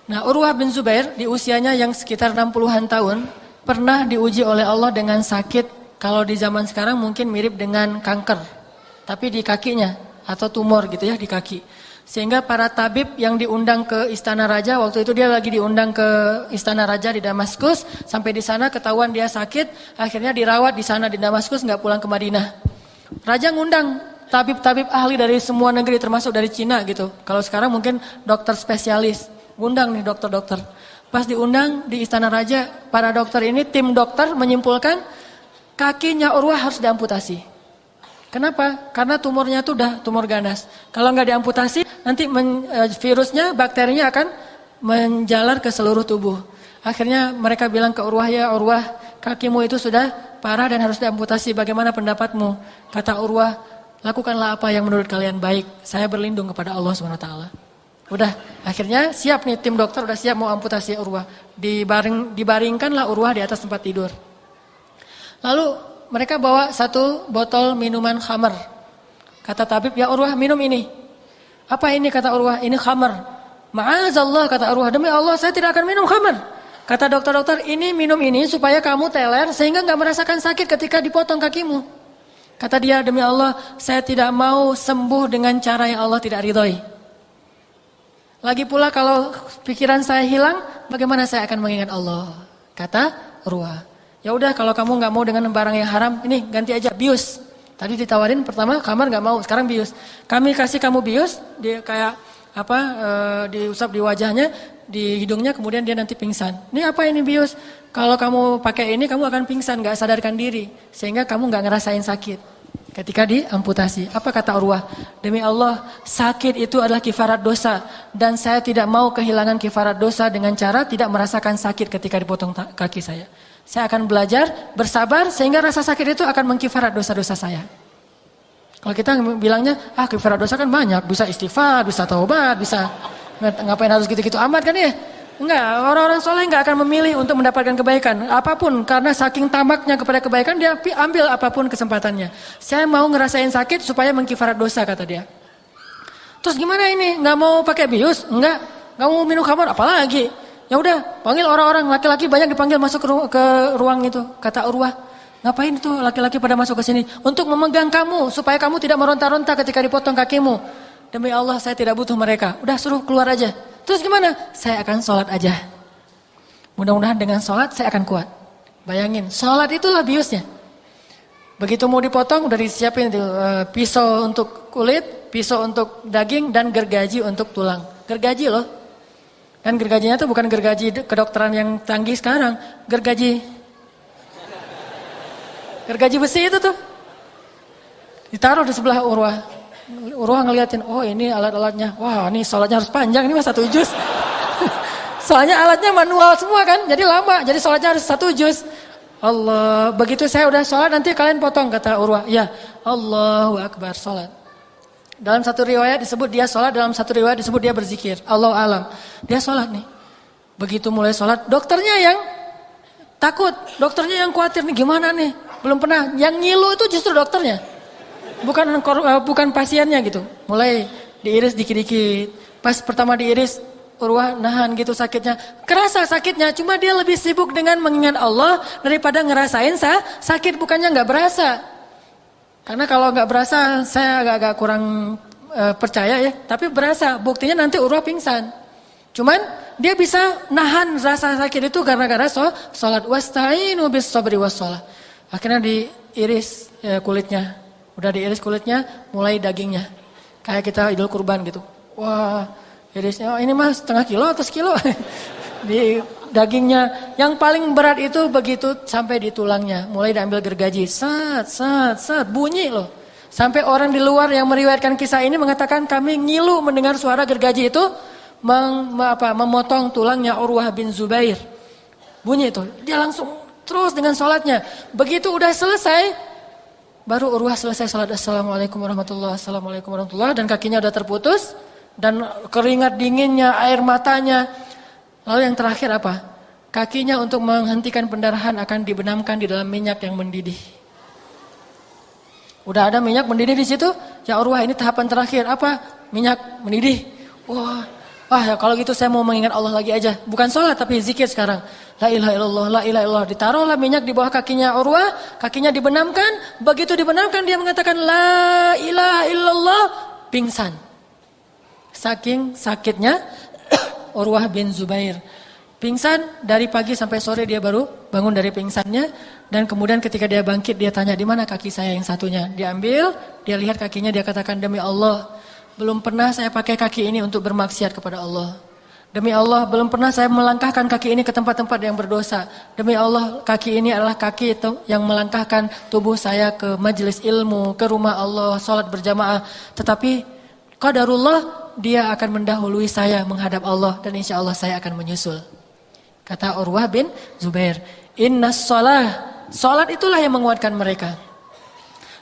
Nah, Urwah bin Zubair di usianya yang sekitar 60-an tahun pernah diuji oleh Allah dengan sakit, kalau di zaman sekarang mungkin mirip dengan kanker, tapi di kakinya atau tumor gitu ya di kaki. Sehingga para tabib yang diundang ke istana raja, waktu itu dia lagi diundang ke istana raja di Damaskus, sampai di sana ketahuan dia sakit, akhirnya dirawat di sana di Damaskus, nggak pulang ke Madinah. Raja ngundang tabib-tabib ahli dari semua negeri, termasuk dari Cina gitu. Kalau sekarang mungkin dokter spesialis, ngundang nih dokter-dokter. Pas diundang di istana raja, para dokter ini, tim dokter menyimpulkan kakinya Urwah harus diamputasi. Kenapa? Karena tumornya itu udah tumor ganas. Kalau nggak diamputasi, nanti virusnya, bakterinya akan menjalar ke seluruh tubuh. Akhirnya mereka bilang ke Urwah, ya Urwah, kakimu itu sudah parah dan harus diamputasi. Bagaimana pendapatmu? Kata Urwah, lakukanlah apa yang menurut kalian baik. Saya berlindung kepada Allah SWT. Udah, akhirnya siap nih, tim dokter udah siap mau amputasi Urwah. Dibaringkanlah Urwah di atas tempat tidur. Lalu mereka bawa satu botol minuman khamar. Kata tabib, ya Urwah, minum ini. Apa ini? Kata Urwah, ini khamar. Ma'azallah, kata Urwah, demi Allah saya tidak akan minum khamar. Kata dokter-dokter, ini minum ini supaya kamu teler sehingga gak merasakan sakit ketika dipotong kakimu. Kata dia, demi Allah saya tidak mau sembuh dengan cara yang Allah tidak ridhoi. Lagi pula kalau pikiran saya hilang, bagaimana saya akan mengingat Allah? Kata Urwah. Ya udah, kalau kamu nggak mau dengan barang yang haram, ini ganti aja bius. Tadi ditawarin pertama kamar nggak mau, sekarang bius. Kami kasih kamu bius, dia kayak apa? Diusap di wajahnya, di hidungnya, kemudian dia nanti pingsan. Ini apa ini bius? Kalau kamu pakai ini, kamu akan pingsan, nggak sadarkan diri, sehingga kamu nggak ngerasain sakit ketika diamputasi. Apa kata Urwah? Demi Allah, sakit itu adalah kifarat dosa, dan saya tidak mau kehilangan kifarat dosa dengan cara tidak merasakan sakit ketika dipotong kaki saya. Saya akan belajar bersabar sehingga rasa sakit itu akan mengkifarat dosa-dosa saya. Kalau kita bilangnya, kifarat dosa kan banyak, bisa istighfar, bisa taubat, bisa ngapain harus gitu-gitu amat kan ya? Enggak, orang-orang soleh enggak akan memilih untuk mendapatkan kebaikan apapun, karena saking tamaknya kepada kebaikan dia ambil apapun kesempatannya. Saya mau ngerasain sakit supaya mengkifarat dosa, kata dia. Terus gimana ini? Enggak mau pakai bius? Enggak mau minum khamar, apalagi? Ya udah, panggil orang-orang, laki-laki banyak dipanggil masuk ke ruang itu. Kata Urwah, ngapain itu laki-laki pada masuk ke sini? Untuk memegang kamu, supaya kamu tidak meronta-ronta ketika dipotong kakimu. Demi Allah, saya tidak butuh mereka. Udah, suruh keluar aja. Terus gimana? Saya akan sholat aja. Mudah-mudahan dengan sholat saya akan kuat. Bayangin, sholat itulah biusnya. Begitu mau dipotong, udah disiapin pisau untuk kulit, pisau untuk daging, dan gergaji untuk tulang. Gergaji loh. Dan gergajinya itu bukan gergaji kedokteran yang canggih sekarang. Gergaji besi itu tuh. Ditaruh di sebelah Urwah. Urwah ngeliatin, oh ini alat-alatnya. Wah, ini sholatnya harus panjang, ini mah 1 juz. Soalnya alatnya manual semua kan, jadi lama. Jadi sholatnya harus 1 juz. Allah, begitu saya udah sholat nanti kalian potong, kata Urwah. Ya, Allahu Akbar, sholat. Dalam satu riwayat disebut dia sholat, dalam satu riwayat disebut dia berzikir. Allahu alam. Dia sholat nih. Begitu mulai sholat, dokternya yang takut, dokternya yang khawatir nih, gimana nih? Belum pernah. Yang ngilu itu justru dokternya, bukan pasiennya gitu. Mulai diiris dikit-dikit. Pas pertama diiris, Urwah nahan gitu sakitnya. Kerasa sakitnya, cuma dia lebih sibuk dengan mengingat Allah daripada ngerasain sakit, bukannya nggak berasa. Karena kalau nggak berasa, saya agak-agak kurang percaya ya. Tapi berasa, buktinya nanti Urwah pingsan. Cuman dia bisa nahan rasa sakit itu gara-gara sholat. Wasta'inu bis sabri was sholat. Akhirnya diiris kulitnya. Udah diiris kulitnya, mulai dagingnya. Kayak kita idul kurban gitu. Wah, irisnya ini mah setengah kilo atau sekilo. Di dagingnya yang paling berat itu begitu sampai di tulangnya, mulai diambil gergaji, sat, bunyi loh. Sampai orang di luar yang meriwayatkan kisah ini mengatakan kami ngilu mendengar suara gergaji itu memotong tulangnya Urwah bin Zubair. Bunyi itu, dia langsung terus dengan sholatnya. Begitu udah selesai, baru Urwah selesai sholat, assalamualaikum warahmatullahi wabarakatuh, dan kakinya udah terputus dan keringat dinginnya, air matanya. Lalu yang terakhir apa? Kakinya untuk menghentikan pendarahan akan dibenamkan di dalam minyak yang mendidih. Udah ada minyak mendidih di situ? Ya Urwah, ini tahapan terakhir. Apa? Minyak mendidih. Wah ya kalau gitu saya mau mengingat Allah lagi aja. Bukan sholat tapi zikir sekarang. La ilaha illallah, la ilaha illallah. Ditaruhlah minyak di bawah kakinya Urwah. Kakinya dibenamkan. Begitu dibenamkan dia mengatakan la ilaha illallah. Pingsan. Saking sakitnya Urwah bin Zubair. Pingsan dari pagi sampai sore dia baru bangun dari pingsannya. Dan kemudian ketika dia bangkit dia tanya di mana kaki saya yang satunya. Dia ambil, dia lihat kakinya, dia katakan demi Allah. Belum pernah saya pakai kaki ini untuk bermaksiat kepada Allah. Demi Allah belum pernah saya melangkahkan kaki ini ke tempat-tempat yang berdosa. Demi Allah kaki ini adalah kaki itu yang melangkahkan tubuh saya ke majelis ilmu, ke rumah Allah, salat berjamaah. Tetapi qadarullah dia akan mendahului saya menghadap Allah dan insya Allah saya akan menyusul. Kata Urwah bin Zubair, innas salat itulah yang menguatkan mereka.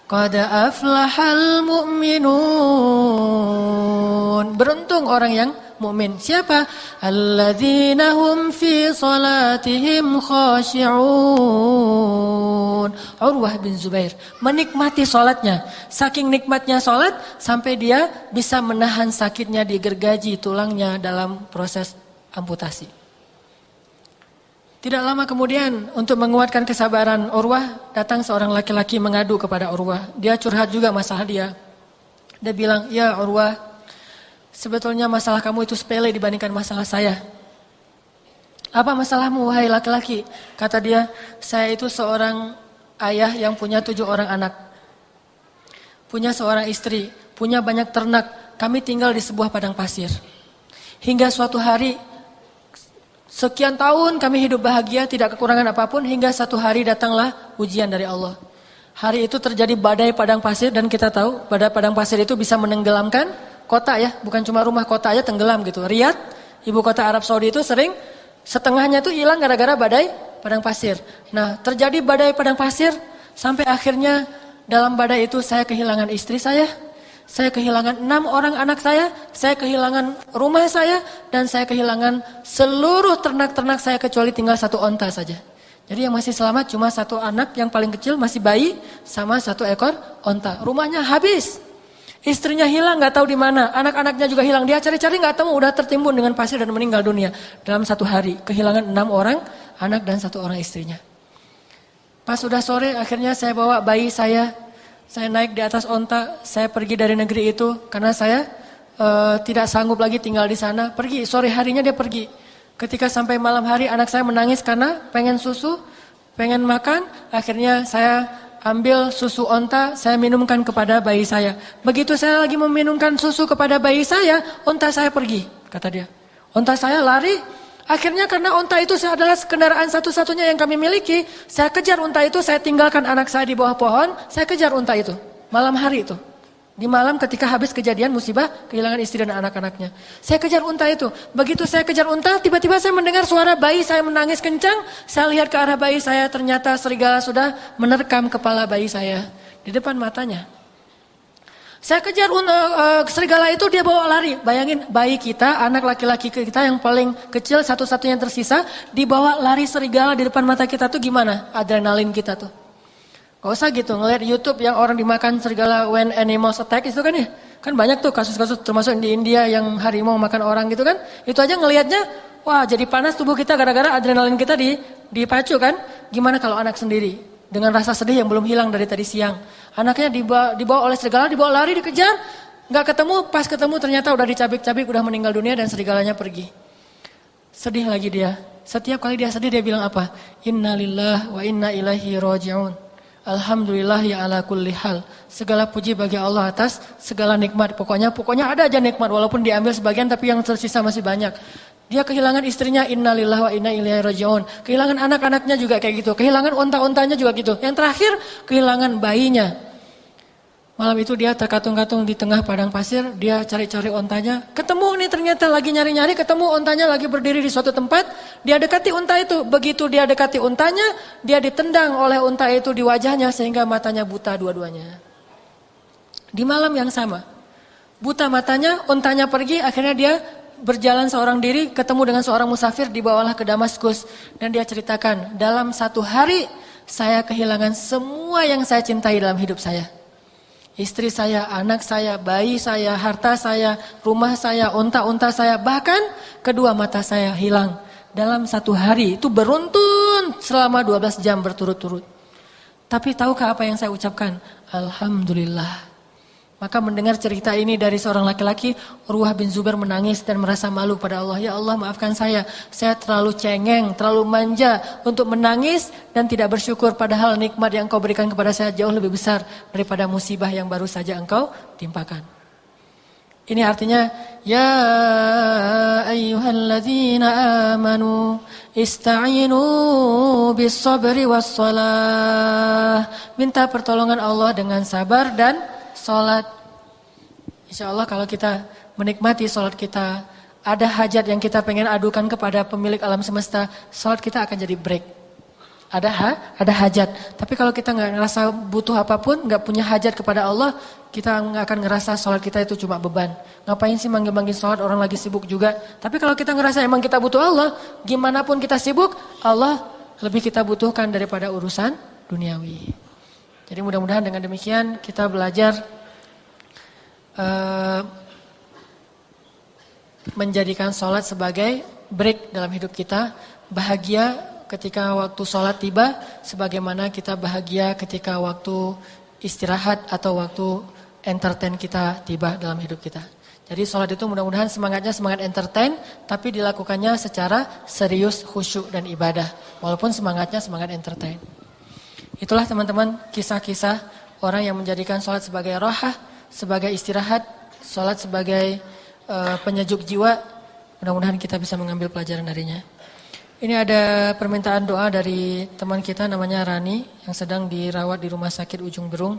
Qad aflahal mu'minun. Beruntung orang yang mukmin. Siapa? Alladzina hum fi salatihim khashi'un. Urwah bin Zubair menikmati salatnya. Saking nikmatnya salat sampai dia bisa menahan sakitnya di gergaji tulangnya dalam proses amputasi. Tidak lama kemudian untuk menguatkan kesabaran Urwah, datang seorang laki-laki mengadu kepada Urwah. Dia curhat juga masalah dia. Dia bilang, ya Urwah, sebetulnya masalah kamu itu sepele dibandingkan masalah saya. Apa masalahmu wahai laki-laki? Kata dia, saya itu seorang ayah yang punya 7 orang anak. Punya seorang istri, punya banyak ternak. Kami tinggal di sebuah padang pasir. Hingga suatu hari, sekian tahun kami hidup bahagia, tidak kekurangan apapun, hingga satu hari datanglah ujian dari Allah. Hari itu terjadi badai padang pasir dan kita tahu badai padang pasir itu bisa menenggelamkan kota ya, bukan cuma rumah, kota aja tenggelam gitu. Riyadh, ibu kota Arab Saudi itu sering setengahnya itu hilang gara-gara badai padang pasir. Nah, terjadi badai padang pasir sampai akhirnya dalam badai itu saya kehilangan istri saya kehilangan 6 orang anak saya kehilangan rumah saya, dan saya kehilangan seluruh ternak-ternak saya kecuali tinggal 1 onta saja. Jadi yang masih selamat cuma 1 anak yang paling kecil masih bayi sama 1 ekor onta. Rumahnya habis, istrinya hilang nggak tahu di mana, anak-anaknya juga hilang. Dia cari-cari nggak tahu, udah tertimbun dengan pasir dan meninggal dunia dalam 1 hari. Kehilangan 6 orang anak dan 1 orang istrinya. Pas sudah sore akhirnya saya bawa bayi saya naik di atas onta, saya pergi dari negeri itu karena saya tidak sanggup lagi tinggal di sana. Pergi, sore harinya dia pergi. Ketika sampai malam hari anak saya menangis karena pengen susu, pengen makan. Akhirnya saya ambil susu onta, saya minumkan kepada bayi saya. Begitu saya lagi meminumkan susu kepada bayi saya, onta saya pergi, kata dia. Onta saya lari. Akhirnya karena onta itu adalah kendaraan satu-satunya yang kami miliki, saya kejar onta itu, saya tinggalkan anak saya di bawah pohon, saya kejar onta itu, malam hari itu. Di malam ketika habis kejadian musibah, kehilangan istri dan anak-anaknya. Saya kejar onta itu, begitu saya kejar onta, tiba-tiba saya mendengar suara bayi saya menangis kencang, saya lihat ke arah bayi saya, ternyata serigala sudah menerkam kepala bayi saya di depan matanya. Saya kejar serigala itu, dia bawa lari. Bayangin bayi kita, anak laki-laki kita yang paling kecil, satu-satunya yang tersisa, dibawa lari serigala di depan mata kita tuh gimana? Adrenalin kita tuh. Gak usah gitu, ngeliat YouTube yang orang dimakan serigala when animals attack itu kan ya. Kan banyak tuh kasus-kasus termasuk di India yang harimau makan orang gitu kan. Itu aja ngelihatnya, wah jadi panas tubuh kita gara-gara adrenalin kita dipacu kan. Gimana kalau anak sendiri? Dengan rasa sedih yang belum hilang dari tadi siang. Anaknya dibawa oleh serigala, dibawa lari, dikejar. Gak ketemu, pas ketemu ternyata udah dicabik-cabik, udah meninggal dunia dan serigalanya pergi. Sedih lagi dia. Setiap kali dia sedih dia bilang apa? Innalillah wa inna ilaihi raji'un. Alhamdulillah ya ala kulli hal. Segala puji bagi Allah atas segala nikmat. Pokoknya ada aja nikmat walaupun diambil sebagian tapi yang tersisa masih banyak. Dia kehilangan istrinya, innalillahi wa inna ilaihi raji'un. Kehilangan anak-anaknya juga kayak gitu. Kehilangan onta-ontanya juga gitu. Yang terakhir, kehilangan bayinya. Malam itu dia terkatung-katung di tengah padang pasir. Dia cari-cari ontanya. Ketemu nih ternyata lagi nyari-nyari. Ketemu ontanya lagi berdiri di suatu tempat. Dia dekati onta itu. Begitu dia dekati ontanya, dia ditendang oleh onta itu di wajahnya sehingga matanya buta dua-duanya. Di malam yang sama. Buta matanya, ontanya pergi, akhirnya dia berjalan seorang diri, ketemu dengan seorang musafir, dibawalah ke Damaskus. Dan dia ceritakan, dalam satu hari saya kehilangan semua yang saya cintai dalam hidup saya. Istri saya, anak saya, bayi saya, harta saya, rumah saya, unta-unta saya, bahkan kedua mata saya hilang. Dalam satu hari, itu beruntun selama 12 jam berturut-turut. Tapi tahukah apa yang saya ucapkan? Alhamdulillah. Maka mendengar cerita ini dari seorang laki-laki, Urwah bin Zubair menangis dan merasa malu pada Allah. Ya Allah, maafkan saya terlalu cengeng, terlalu manja untuk menangis dan tidak bersyukur, padahal nikmat yang Engkau berikan kepada saya jauh lebih besar daripada musibah yang baru saja Engkau timpakan. Ini artinya, ya ayyuhalladzina amanu ista'inu bis sabri was salah. Minta pertolongan Allah dengan sabar dan salat. Insya Allah kalau kita menikmati salat kita, ada hajat yang kita pengen adukan kepada pemilik alam semesta, salat kita akan jadi break. Ada hajat. Tapi kalau kita nggak ngerasa butuh apapun, nggak punya hajat kepada Allah, kita nggak akan ngerasa salat kita itu cuma beban. Ngapain sih manggil-manggil salat, orang lagi sibuk juga. Tapi kalau kita ngerasa emang kita butuh Allah, gimana pun kita sibuk, Allah lebih kita butuhkan daripada urusan duniawi. Jadi mudah-mudahan dengan demikian kita belajar menjadikan sholat sebagai break dalam hidup kita. Bahagia ketika waktu sholat tiba, sebagaimana kita bahagia ketika waktu istirahat atau waktu entertain kita tiba dalam hidup kita. Jadi sholat itu mudah-mudahan semangatnya semangat entertain, tapi dilakukannya secara serius, khusyuk dan ibadah. Walaupun semangatnya semangat entertain. Itulah teman-teman kisah-kisah orang yang menjadikan sholat sebagai rohah, sebagai istirahat, sholat sebagai penyejuk jiwa. Mudah-mudahan kita bisa mengambil pelajaran darinya. Ini ada permintaan doa dari teman kita namanya Rani yang sedang dirawat di rumah sakit Ujung Berung.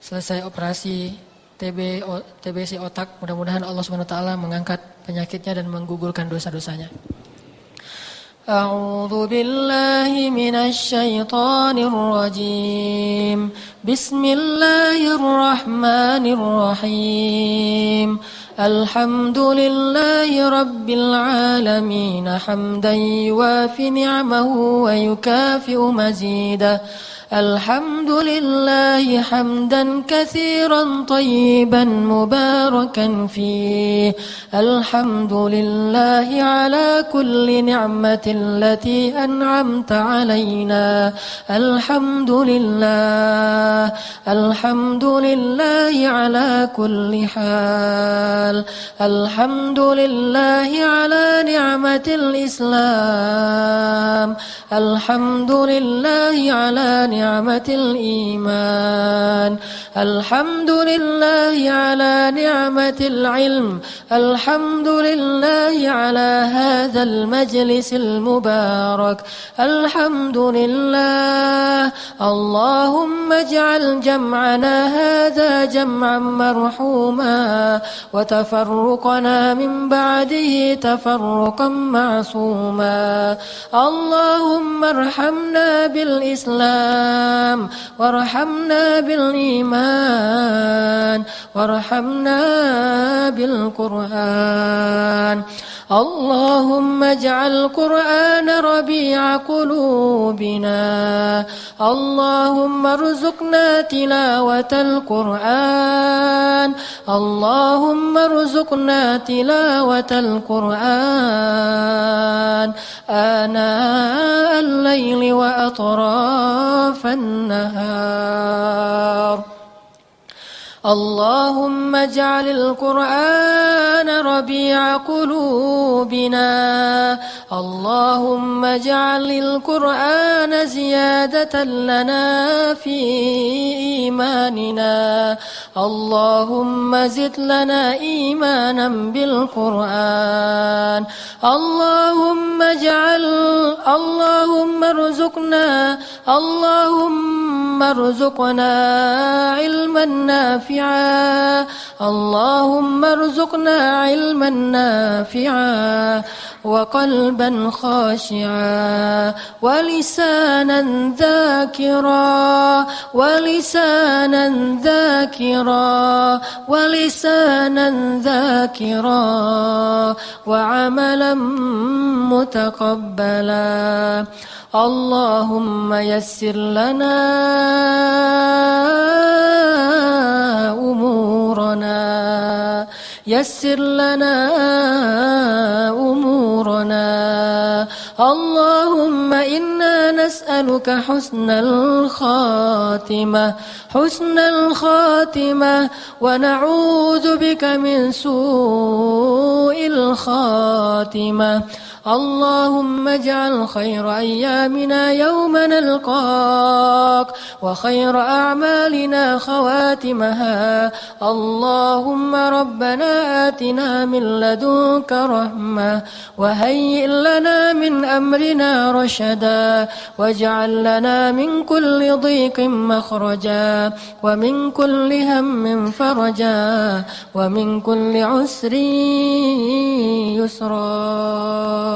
Selesai operasi TBC otak. Mudah-mudahan Allah SWT mengangkat penyakitnya dan menggugurkan dosa-dosanya. أعوذ بالله من الشيطان الرجيم بسم الله الرحمن الرحيم الحمد لله رب العالمين حمدا يوافي نعمه ويكافئ مزيده الحمد لله حمدا كثيرا طيبا مباركا فيه الحمد لله على كل نعمة التي أنعمت علينا الحمد لله على كل حال الحمد لله على نعمة الإسلام الحمد لله على نعمة الإيمان الحمد لله على نعمة العلم الحمد لله على هذا المجلس المبارك الحمد لله اللهم اجعل جمعنا هذا جمعا مرحوما وتفرقنا من بعده تفرقا معصوما اللهم ارحمنا بالإسلام وارحمنا بالإيمان وارحمنا بالقرآن اللهم اجعل القرآن ربيع قلوبنا اللهم ارزقنا تلاوة القرآن اللهم ارزقنا تلاوة القرآن آناء الليل وأطراف النهار اللهم اجعل القرآن ربيع قلوبنا اللهم اجعل القرآن زيادة لنا في إيماننا اللهم زد لنا إيمانا بالقرآن اللهم ارزقنا علما نافعا اللهم ارزقنا علما نافعا وقلبا خاشعا ولسانا ذاكرا ولسانا ذاكرا ولسانا ذاكرا وعملا متقبلا. اللهم يسر لنا أمورنا يسر لنا أمورنا. اللهم إنا نسألك حسن الخاتمة ونعوذ بك من سوء الخاتمة. اللهم اجعل خير أيامنا يوم نلقاك وخير أعمالنا خواتمها. اللهم ربنا آتنا من لدنك رحمة وهيئ لنا من أمرنا رشدا واجعل لنا من كل ضيق مخرجا ومن كل هم فرجا ومن كل عسر يسرا.